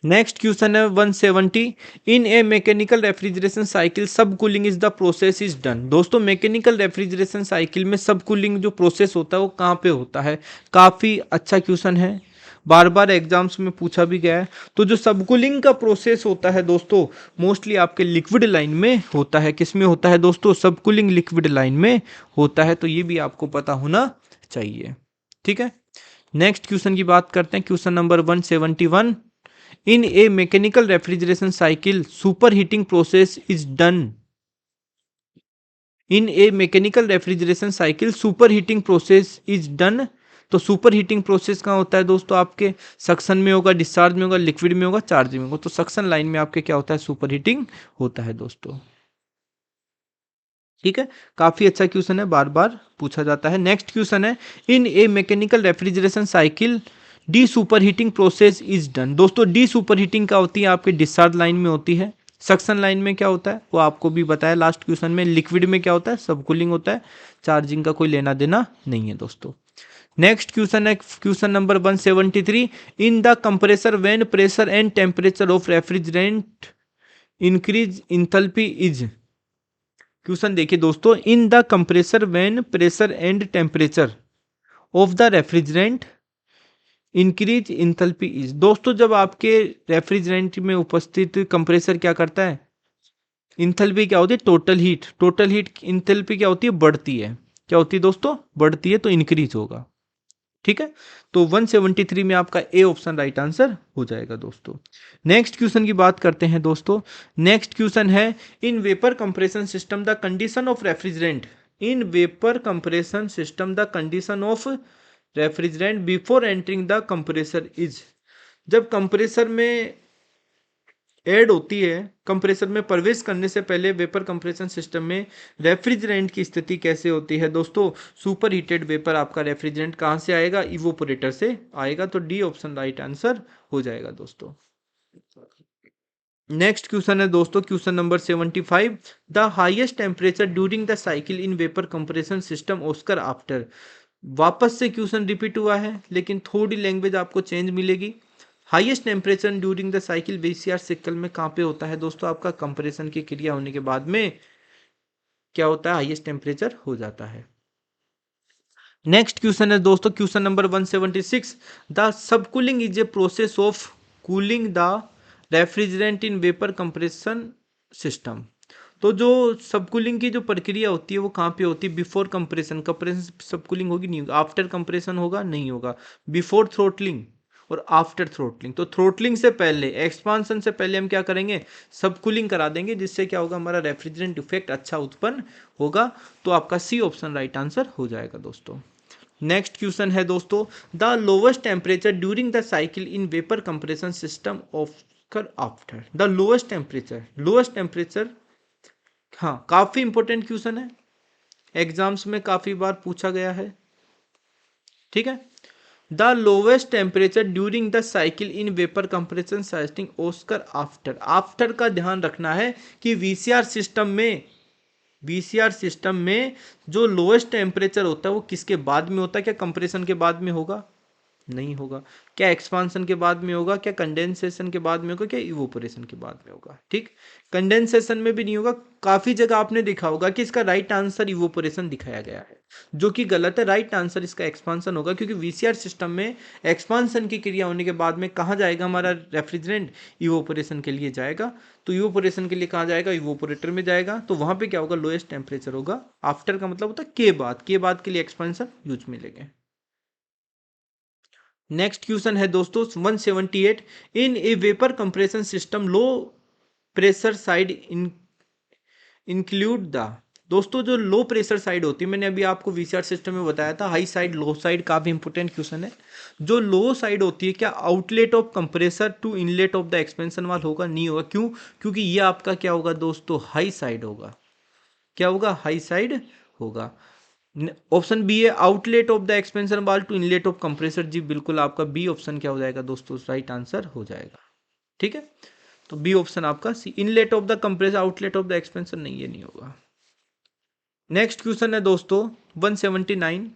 नेक्स्ट क्वेश्चन है 170, इन ए मैकेनिकल रेफ्रिजरेशन साइकिल सब cooling is the process is done. दोस्तों मैकेनिकल रेफ्रिजरेशन साइकिल में सब कूलिंग जो प्रोसेस होता है वो कहाँ पे होता है, काफी अच्छा क्वेश्चन है, बार बार एग्जाम्स में पूछा भी गया है। तो जो सब कूलिंग का प्रोसेस होता है दोस्तों मोस्टली आपके लिक्विड लाइन में होता है। किस में होता है दोस्तों, सब कूलिंग लिक्विड लाइन में होता है, तो ये भी आपको पता होना चाहिए। ठीक है, नेक्स्ट क्वेश्चन की बात करते हैं, question number 171, in a mechanical refrigeration cycle superheating process is done। in a mechanical refrigeration cycle superheating process is done। तो सुपर हीटिंग प्रोसेस कहाँ होता है दोस्तों, आपके सक्शन में होगा, डिस्चार्ज में होगा, लिक्विड में होगा, चार्ज में होगा। तो सक्शन लाइन में आपके क्या होता है, सुपर हीटिंग होता है दोस्तों। ठीक है, काफी अच्छा क्वेश्चन है, बार बार पूछा जाता है। नेक्स्ट क्वेश्चन है, in a mechanical refrigeration cycle desuperheating process is done. दोस्तों डी सुपर हीटिंग क्या होती है, आपके डिस्चार्ज लाइन में होती है। सक्शन लाइन में क्या होता है वो आपको भी बताया लास्ट क्वेश्चन में। लिक्विड में क्या होता है, सब कूलिंग होता है, चार्जिंग का कोई लेना देना नहीं है दोस्तों। नेक्स्ट क्वेश्चन है question number 173, in the compressor when pressure and temperature of refrigerant increase enthalpy is, question देखिए दोस्तों, in the compressor when pressure and temperature of the refrigerant increase enthalpy is. दोस्तों जब आपके रेफ्रिजरेंट में उपस्थित compressor क्या करता है, इंथैल्पी क्या होती है, total heat, total heat enthalpy क्या होती है, बढ़ती है, क्या होती है दोस्तों, बढ़ती है, तो इंक्रीज होगा। ठीक है, तो 173 में आपका ए ऑप्शन राइट आंसर हो जाएगा दोस्तों। नेक्स्ट क्वेश्चन की बात करते हैं दोस्तों। नेक्स्ट क्वेश्चन है, इन vapour compression system the condition of refrigerant, in vapour compression system the condition of refrigerant before entering the compressor is. जब कंप्रेसर में ऐड होती है, कंप्रेसर में प्रवेश करने से पहले वेपर कंप्रेशन सिस्टम में रेफ्रिजरेंट की स्थिति कैसे होती है दोस्तों। सुपर हीटेड वेपर आपका रेफ्रिजरेंट कहां से आएगा, इवोपोरेटर से आएगा, तो डी ऑप्शन राइट आंसर हो जाएगा दोस्तों। नेक्स्ट क्वेश्चन है दोस्तों, question number 75, the highest temperature during the cycle in vapour compression system Oscar after. वापस से क्वेश्चन रिपीट हुआ है लेकिन थोड़ी लैंग्वेज आपको चेंज मिलेगी। Highest temperature during the cycle VCR cycle में कहाँ पे होता है दोस्तों, आपका कंप्रेशन की क्रिया होने के बाद में क्या होता है, हाईएस्ट टेम्परेचर हो जाता है। नेक्स्ट क्वेश्चन है दोस्तों, question number 176, the subcooling is a process of cooling the refrigerant in vapour compression system. तो जो सबकूलिंग की जो प्रक्रिया होती है वो कहाँ पे होती है, बिफोर कंप्रेशन, कंप्रेशन सबकूलिंग होगी नहीं होगी, आफ्टर कंप्रेशन होगा नहीं होगा, बिफोर थ्रोटलिंग और आफ्टर थ्रोटलिंग। तो थ्रोटलिंग से पहले, एक्सपांसन से पहले हम क्या करेंगे, सबकूलिंग करा देंगे, जिससे क्या होगा, हमारा रेफ्रिजरेंट इफेक्ट अच्छा उत्पन्न होगा। तो आपका सी ऑप्शन राइट आंसर हो जाएगा दोस्तों। नेक्स्ट क्वेश्चन है दोस्तों, the lowest temperature during the cycle in vapour compression system of after. The lowest temperature, lowest temperature, हाँ काफी इंपॉर्टेंट क्वेश्चन है, एग्जाम्स में काफी बार पूछा गया है। ठीक है, the lowest temperature during the cycle in vapour compression system Oscar after. After का ध्यान रखना है कि वीसीआर सिस्टम में, वीसीआर सिस्टम में जो लोएस्ट टेम्परेचर होता है वो किसके बाद में होता है, क्या कंप्रेशन के बाद में होगा, नहीं होगा, क्या एक्सपांसन के बाद में होगा, क्या कंडेंसेशन के बाद में होगा, क्या इवोपोरेशन के बाद में होगा। ठीक, कंडेंसेशन में भी नहीं होगा, काफी जगह आपने देखा होगा कि इसका राइट आंसर इवोपोरेशन दिखाया गया है, जो कि गलत है। राइट आंसर इसका एक्सपांसन होगा, क्योंकि वीसीआर सिस्टम में एक्सपांसन की क्रिया होने के बाद में कहाँ जाएगा हमारा रेफ्रिजरेंट, इवोपोरेशन के लिए जाएगा। तो इवोपोरेशन के लिए कहाँ जाएगा, इवोपोरेटर में जाएगा, तो वहां पे क्या होगा, लोएस्ट टेम्परेचर होगा। आफ्टर का मतलब होता है के बाद के लिए एक्सपांसन यूज मिलेंगे। नेक्स्ट क्वेश्चन है दोस्तों 178, in a vapour compression system low pressure side include the. दोस्तों जो लो प्रेशर साइड होती है, मैंने अभी आपको वीसीआर सिस्टम में बताया था, हाई साइड लो साइड, काफी इंपोर्टेंट क्वेश्चन है। जो लो साइड होती है, क्या outlet of compressor to inlet of the expansion वाल होगा, नहीं होगा, क्यों, क्योंकि ये आपका क्या होगा दोस्तों, हाई साइड होगा, क्या होगा, हाई साइड होगा। ऑप्शन बी है outlet of the expansion valve to inlet of compressor, जी बिल्कुल आपका बी ऑप्शन क्या हो जाएगा दोस्तों, राइट आंसर हो जाएगा। ठीक है, तो बी ऑप्शन आपका C, inlet of the compressor outlet of the expansion, नहीं, ये नहीं होगा। नेक्स्ट क्वेश्चन है दोस्तों 179,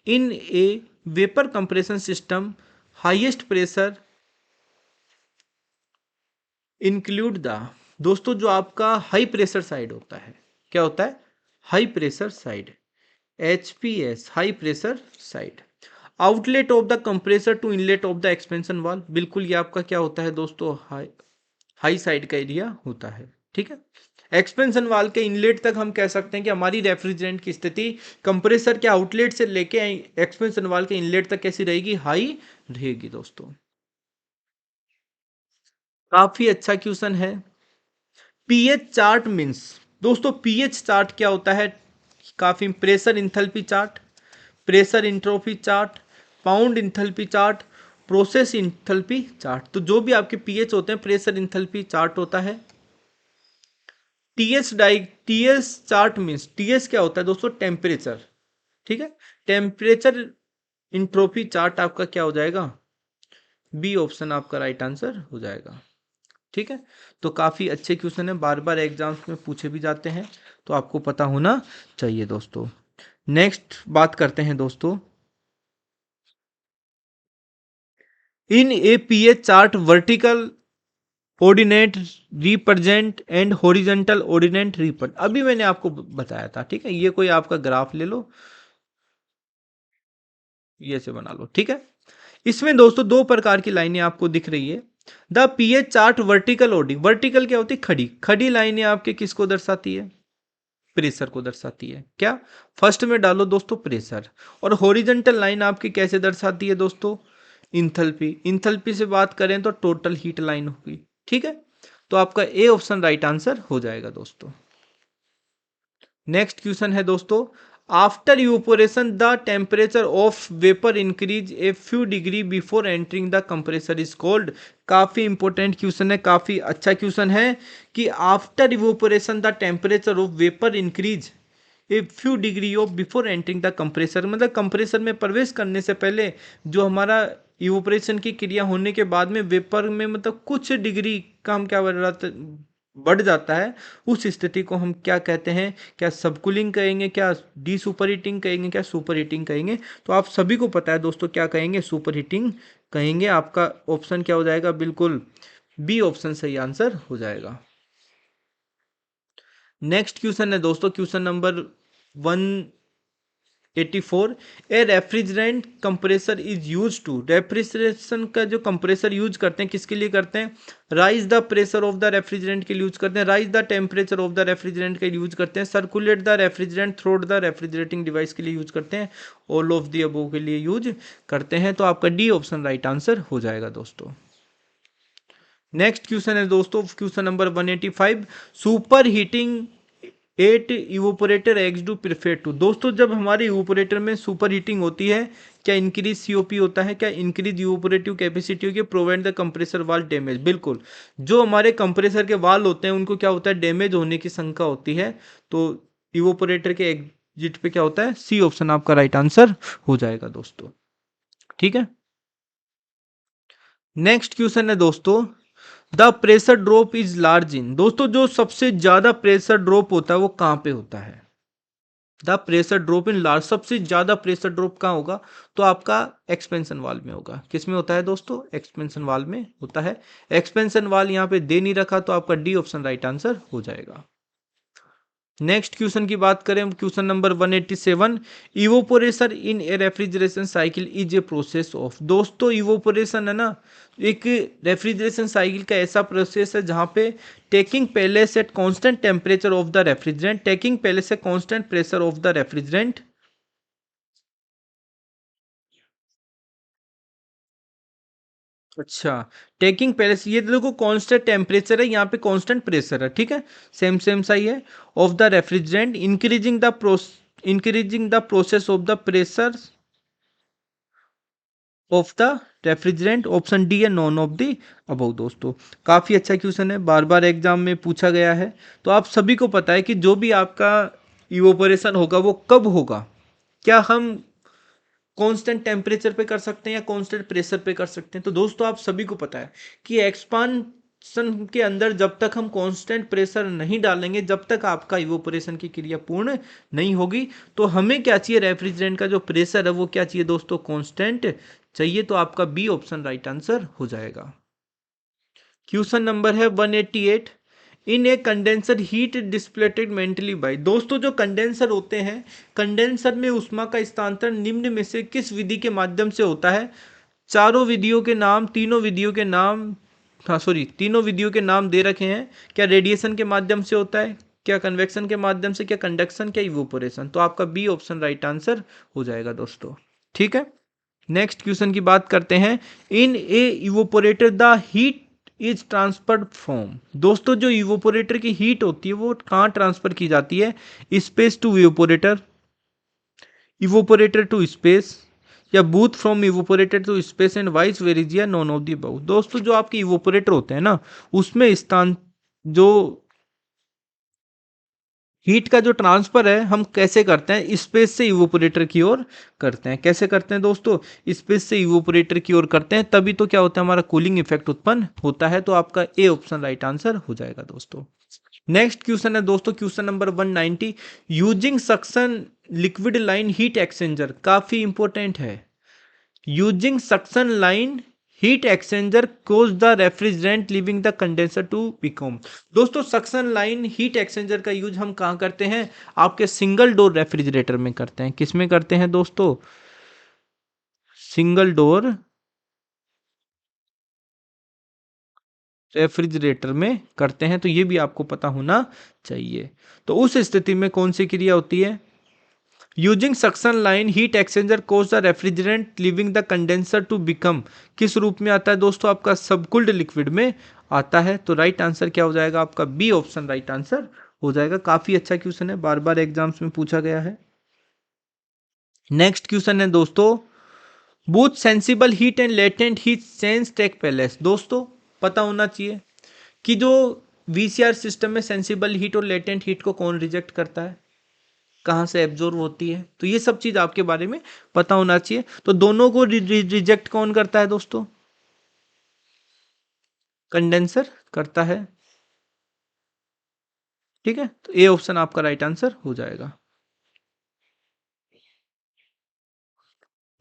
in a vapour compression system highest pressure include the. दोस्तों जो आपका हाई प्रेशर साइड होता है, क्या होता है, high pressure side, HPS, high pressure side. Outlet of the compressor to inlet of the expansion वाल, बिल्कुल ये आपका क्या होता है दोस्तों, हाई, हाई साइड का एरिया होता है। ठीक है, एक्सपेंशन वाल के इनलेट तक हम कह सकते हैं कि हमारी रेफ्रिजरेंट की स्थिति कंप्रेसर के आउटलेट से लेके एक्सपेंशन वाल के इनलेट तक कैसी रहेगी, हाई रहेगी दोस्तों। काफी अच्छा क्वेश्चन है, पीएच चार्ट मीन्स। दोस्तों पीएच चार्ट क्या होता है, काफी, pressure enthalpy chart, pressure entropy chart, pound enthalpy chart, process enthalpy chart. तो जो भी आपके पीएच होते हैं, प्रेशर इंथैल्पी चार्ट होता है। टीएस चार्ट मीन्स, टीएस क्या होता है दोस्तों, टेम्परेचर। ठीक है, टेम्परेचर इंट्रोपी चार्ट आपका क्या हो जाएगा, बी ऑप्शन आपका राइट आंसर हो जाएगा। ठीक है, तो काफी अच्छे क्वेश्चन है, बार बार एग्जाम्स में पूछे भी जाते हैं, तो आपको पता होना चाहिए दोस्तों। नेक्स्ट बात करते हैं दोस्तों, in a PH chart vertical ordinate represent and horizontal ordinate represent, अभी मैंने आपको बताया था, ठीक है। ये कोई आपका ग्राफ ले लो, ये से बना लो, ठीक है। इसमें दोस्तों दो प्रकार की लाइनें आपको दिख रही है। The PH chart vertical ordinate, vertical क्या होती है, खड़ी खड़ी लाइनें आपके किसको दर्शाती है, प्रेशर को दर्शाती है। क्या, फर्स्ट में डालो दोस्तों प्रेशर, और हॉरिजॉन्टल लाइन आपकी कैसे दर्शाती है दोस्तों, इंथैल्पी। इंथैल्पी से बात करें तो टोटल हीट लाइन होगी, ठीक है। तो आपका ए ऑप्शन राइट आंसर हो जाएगा दोस्तों। नेक्स्ट क्वेश्चन है दोस्तों, after evaporation the temperature of vapour increase a few degree before entering the compressor is cold. काफी इंपॉर्टेंट क्वेश्चन है, काफी अच्छा क्वेश्चन है कि after evaporation the temperature of vapour increase a few degree of before entering the compressor, मतलब compressor में प्रवेश करने से पहले जो हमारा इवेपोरेशन की क्रिया होने के बाद में वेपर में मतलब कुछ डिग्री का हम क्या बढ़ जाता है, उस स्थिति को हम क्या कहते हैं, क्या सबकूलिंग कहेंगे, क्या डी सुपर हीटिंग कहेंगे, क्या सुपर हीटिंग कहेंगे। तो आप सभी को पता है दोस्तों क्या कहेंगे, सुपर हीटिंग कहेंगे। आपका ऑप्शन क्या हो जाएगा, बिल्कुल बी ऑप्शन सही आंसर हो जाएगा। नेक्स्ट क्वेश्चन है दोस्तों, question number 184, a refrigerant compressor is use to, refrigeration का जो कंप्रेसर यूज करते हैं किसके लिए करते हैं, rise the pressure of the refrigerant के लिए यूज करते हैं, rise the temperature of the refrigerant के लिए यूज करते हैं, circulate the refrigerant through the refrigerating device के लिए यूज करते हैं, ऑल ऑफ द अबव के लिए यूज करते हैं। तो आपका डी ऑप्शन राइट आंसर हो जाएगा दोस्तों। नेक्स्ट क्वेश्चन है दोस्तों, question number 185, super heating at evaporator ex do prefer to. दोस्तों जब हमारे इवोपोरेटर में सुपर हीटिंग होती है, क्या इंक्रीज सीओपी होता है, क्या इंक्रीज इवोपोरेटिव कैपेसिटी होगी, प्रोवेंट द कंप्रेसर वाल डैमेज। बिल्कुल, जो हमारे कंप्रेसर के वाल होते हैं उनको क्या होता है, डैमेज होने की शंका होती है। तो इवोपोरेटर के एग्जिट पे क्या होता है, सी ऑप्शन आपका राइट आंसर हो जाएगा दोस्तों, ठीक है। नेक्स्ट क्वेश्चन है दोस्तों, the pressure drop is large in. दोस्तों जो सबसे ज्यादा प्रेशर ड्रॉप होता है वो कहां पे होता है, the pressure drop in large, सबसे ज्यादा प्रेशर ड्रॉप कहां होगा, तो आपका एक्सपेंशन वाल में होगा। किस में होता है दोस्तों, एक्सपेंशन वाल में होता है। एक्सपेंशन वाल यहां पे दे नहीं रखा, तो आपका डी ऑप्शन राइट आंसर हो जाएगा। नेक्स्ट क्वेश्चन की बात करें, question number 187, evaporation in a refrigeration cycle is a process of. दोस्तों इवोपोरेशन है ना, एक रेफ्रिजरेशन साइकिल का ऐसा प्रोसेस है जहां पे taking place at constant temperature of the refrigerant, taking place at constant pressure of the refrigerant. अच्छा, टेकिंग प्लेस, ये देखो कांस्टेंट टेम्परेचर है, यहाँ पे कांस्टेंट प्रेशर है, ठीक है, सेम सेम सा ही है, of the refrigerant, increasing the process of the pressure of the refrigerant. Option D है नॉन ऑफ द अबव। दोस्तों काफी अच्छा क्वेश्चन है, बार बार एग्जाम में पूछा गया है। तो आप सभी को पता है कि जो भी आपका इवोपोरेशन होगा वो कब होगा, क्या हम कांस्टेंट टेम्परेचर पे कर सकते हैं या कांस्टेंट प्रेशर पे कर सकते हैं। तो दोस्तों आप सभी को पता है कि एक्सपांशन के अंदर जब तक हम कांस्टेंट प्रेशर नहीं डालेंगे, जब तक आपका इवोपोरेशन की क्रिया पूर्ण नहीं होगी। तो हमें क्या चाहिए, रेफ्रिजरेंट का जो प्रेशर है वो क्या चाहिए दोस्तों, कांस्टेंट चाहिए। तो आपका बी ऑप्शन राइट आंसर हो जाएगा। क्वेश्चन नंबर है 188, इन ए कंडेंसर हीट डिस्प्लेटेड मेंटली बाय। दोस्तों जो कंडेंसर होते हैं, कंडेंसर में ऊष्मा का स्थानांतरण निम्न में से किस विधि के माध्यम से होता है। चारों विधियों के नाम, तीनों विधियों के नाम, हाँ सॉरी, तीनों विधियों के नाम दे रखे हैं। क्या रेडिएशन के माध्यम से होता है, क्या कन्वेक्शन के माध्यम से, क्या कंडक्शन, क्या इवोपोरेशन। तो आपका बी ऑप्शन राइट आंसर हो जाएगा दोस्तों, ठीक है। नेक्स्ट क्वेश्चन की बात करते हैं, in a evaporator the heat is transferred from. दोस्तों जो इवोपोरेटर की हीट होती है वो कहाँ ट्रांसफर की जाती है, space to evaporator, evaporator to space, या both from evaporator to space and vice versa, none of the above. दोस्तों जो आपके इवोपोरेटर होते हैं ना, उसमें स्थान जो हीट का जो ट्रांसफर है हम कैसे करते हैं, स्पेस से इवोपोरेटर की ओर करते हैं। कैसे करते हैं दोस्तों, स्पेस से इवोपोरेटर की ओर करते हैं, तभी तो क्या होता है, हमारा कूलिंग इफेक्ट उत्पन्न होता है। तो आपका ए ऑप्शन राइट आंसर हो जाएगा दोस्तों। नेक्स्ट क्वेश्चन है दोस्तों, question number 190, using suction liquid line heat exchanger. काफी इंपॉर्टेंट है, using suction line heat exchanger cause the refrigerant leaving the condenser to become. दोस्तों सक्शन लाइन हीट एक्सचेंजर का use हम कहाँ करते हैं? आपके सिंगल डोर रेफ्रिजरेटर में करते हैं। किस में करते हैं दोस्तों? सिंगल डोर रेफ्रिजरेटर में करते हैं, तो ये भी आपको पता होना चाहिए। तो उस स्थिति में कौन सी क्रिया होती है? Using suction line heat exchanger cause the refrigerant leaving the condenser to become, किस रूप में आता है दोस्तों? आपका सबकुल्ड लिक्विड में आता है। तो राइट आंसर क्या हो जाएगा आपका? बी ऑप्शन राइट आंसर हो जाएगा। काफी अच्छा क्वेश्चन है, बार बार एग्जाम्स में पूछा गया है। नेक्स्ट क्वेश्चन है दोस्तों, both sensible heat and latent heat change take place. दोस्तों पता होना चाहिए कि जो वीसीआर सिस्टम में सेंसिबल हीट और लेटेंट हीट को कौन रिजेक्ट करता है, कहाँ से एब्जॉर्ब होती है, तो ये सब चीज आपके बारे में पता होना चाहिए। तो दोनों को रिजेक्ट कौन करता है दोस्तों? कंडेंसर करता है। ठीक है, तो ए ऑप्शन आपका राइट आंसर हो जाएगा।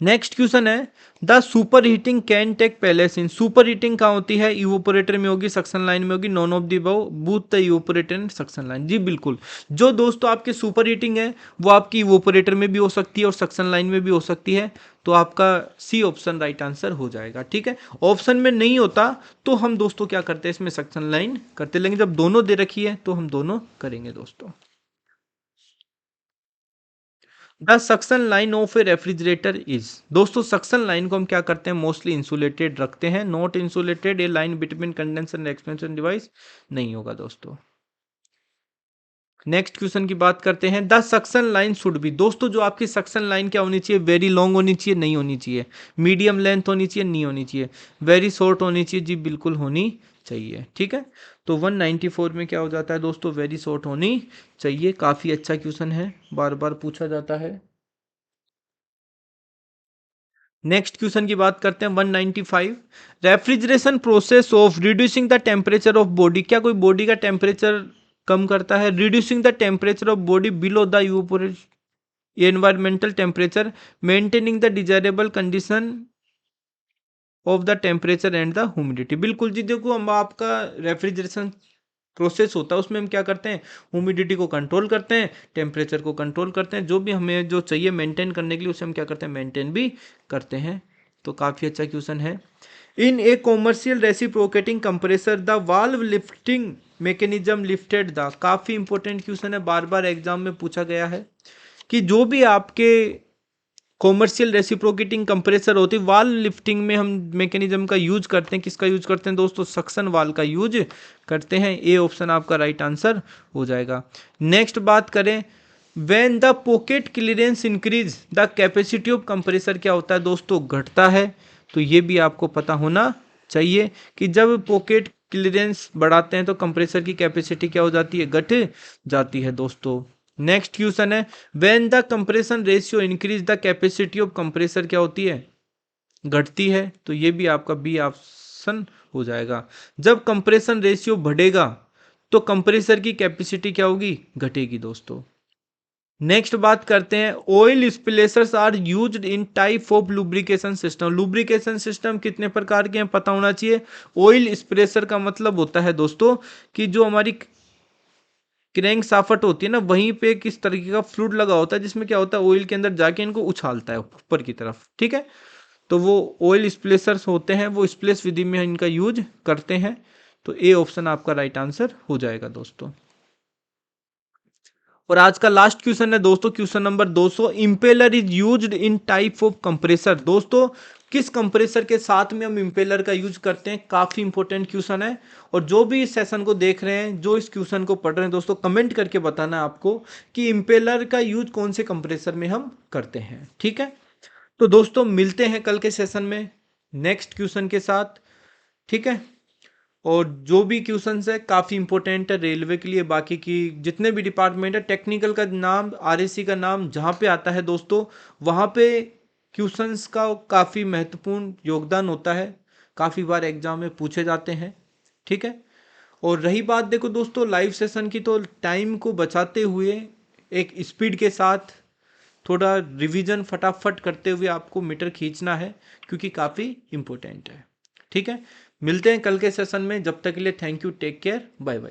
नेक्स्ट क्वेश्चन है, the super heating can take place in. Super heating कहाँ होती है? इवोपोरेटर में होगी, सक्शन लाइन में होगी, none of the both the evaporator and suction line. जी बिल्कुल, जो दोस्तों आपकी सुपर हीटिंग है वो आपकी इवोपोरेटर में भी हो सकती है और सक्शन लाइन में भी हो सकती है। तो आपका सी ऑप्शन राइट आंसर हो जाएगा। ठीक है, ऑप्शन में नहीं होता तो हम दोस्तों क्या करते हैं, इसमें सक्शन लाइन करते, लेकिन जब दोनों दे रखी है तो हम दोनों करेंगे दोस्तों। The suction line of A refrigerator is. दोस्तों सक्शन लाइन को हम क्या करते हैं? मोस्टली इंसुलेटेड रखते हैं। Not insulated A line between condenser and expansion device नहीं होगा दोस्तों। नेक्स्ट क्वेश्चन की बात करते हैं, the suction line should be. दोस्तों जो आपकी सक्शन लाइन क्या होनी चाहिए? वेरी लॉन्ग होनी चाहिए? नहीं होनी चाहिए। मीडियम लेंथ होनी चाहिए? नहीं होनी चाहिए। वेरी शॉर्ट होनी चाहिए? जी बिल्कुल होनी चाहिए। ठीक है, तो 194 में क्या हो जाता है दोस्तों? वेरी शॉर्ट होनी चाहिए। काफी अच्छा क्वेश्चन है, बार बार पूछा जाता है। नेक्स्ट क्वेश्चन की बात करते हैं 195, refrigeration process of reducing the temperature of body. क्या कोई बॉडी का टेम्परेचर कम करता है? Reducing the temperature of body below the environmental temperature, maintaining the desirable condition of the temperature and the humidity. बिल्कुल जी, देखो हम आपका रेफ्रिजरेशन प्रोसेस होता है उसमें हम क्या करते हैं? ह्यूमिडिटी को कंट्रोल करते हैं, टेम्परेचर को कंट्रोल करते हैं, जो भी हमें जो चाहिए मेंटेन करने के लिए उसे हम क्या करते हैं? मेंटेन भी करते हैं। तो काफ़ी अच्छा क्वेश्चन है। In a commercial reciprocating compressor the valve lifting mechanism lifted the. काफ़ी इंपॉर्टेंट क्वेश्चन है, बार बार एग्जाम में पूछा गया है कि जो भी आपके कॉमर्शियल रेसिप्रोकेटिंग कंप्रेसर होती है, वाल लिफ्टिंग में हम मैकेनिज्म का यूज करते हैं। किसका यूज करते हैं दोस्तों? सक्शन वाल का यूज करते हैं। ए ऑप्शन आपका राइट आंसर हो जाएगा। नेक्स्ट बात करें, when the pocket clearance increase the capacity of compressor क्या होता है दोस्तों? घटता है। तो ये भी आपको पता होना चाहिए कि जब पॉकेट क्लियरेंस बढ़ाते हैं तो कंप्रेसर की कैपेसिटी क्या हो जाती है? घट जाती है दोस्तों। नेक्स्ट क्वेश्चन है, when the compression ratio increase the capacity of compressor क्या होती है? घटती है। तो ये भी आपका बी ऑप्शन हो जाएगा। जब कंप्रेशन रेशियो बढ़ेगा तो कंप्रेसर की कैपेसिटी क्या होगी? घटेगी दोस्तों। नेक्स्ट बात करते हैं, oil splashers are used in type of lubrication system. Lubrication system कितने प्रकार के हैं पता होना चाहिए। ऑयल स्प्लेशर का मतलब होता है दोस्तों कि जो हमारी क्रैंक शाफ्ट होती है ना, वहीं पे किस तरीके का फ्लूइड लगा होता है जिसमें क्या होता है? ऑयल के अंदर जाके इनको उछालता है ऊपर की तरफ। ठीक है, तो वो ऑयल स्प्लेशर्स होते हैं, वो स्प्लेश विधि में इनका यूज करते हैं। तो ए ऑप्शन आपका राइट आंसर हो जाएगा दोस्तों। और आज का लास्ट क्वेश्चन है दोस्तों, question number 200, impeller is used in type of compressor. दोस्तों किस कंप्रेसर के साथ में हम इम्पेलर का यूज करते हैं? काफी इंपॉर्टेंट क्वेश्चन है। और जो भी इस सेशन को देख रहे हैं, जो इस क्वेश्चन को पढ़ रहे हैं दोस्तों, कमेंट करके बताना है आपको कि इम्पेलर का यूज कौन से कंप्रेसर में हम करते हैं। ठीक है, तो दोस्तों मिलते हैं कल के सेशन में नेक्स्ट क्वेश्चन के साथ। ठीक है, और जो भी क्वेश्चंस है काफ़ी इंपॉर्टेंट है रेलवे के लिए, बाकी की जितने भी डिपार्टमेंट है, टेक्निकल का नाम, आरएसी का नाम जहाँ पे आता है दोस्तों, वहाँ पे क्वेश्चंस का काफ़ी महत्वपूर्ण योगदान होता है, काफ़ी बार एग्जाम में पूछे जाते हैं। ठीक है, और रही बात देखो दोस्तों लाइव सेशन की, तो टाइम को बचाते हुए एक स्पीड के साथ थोड़ा रिवीजन फटाफट करते हुए आपको मीटर खींचना है, क्योंकि काफ़ी इंपॉर्टेंट है। ठीक है, मिलते हैं कल के सेशन में, जब तक के लिए thank you, take care, bye bye.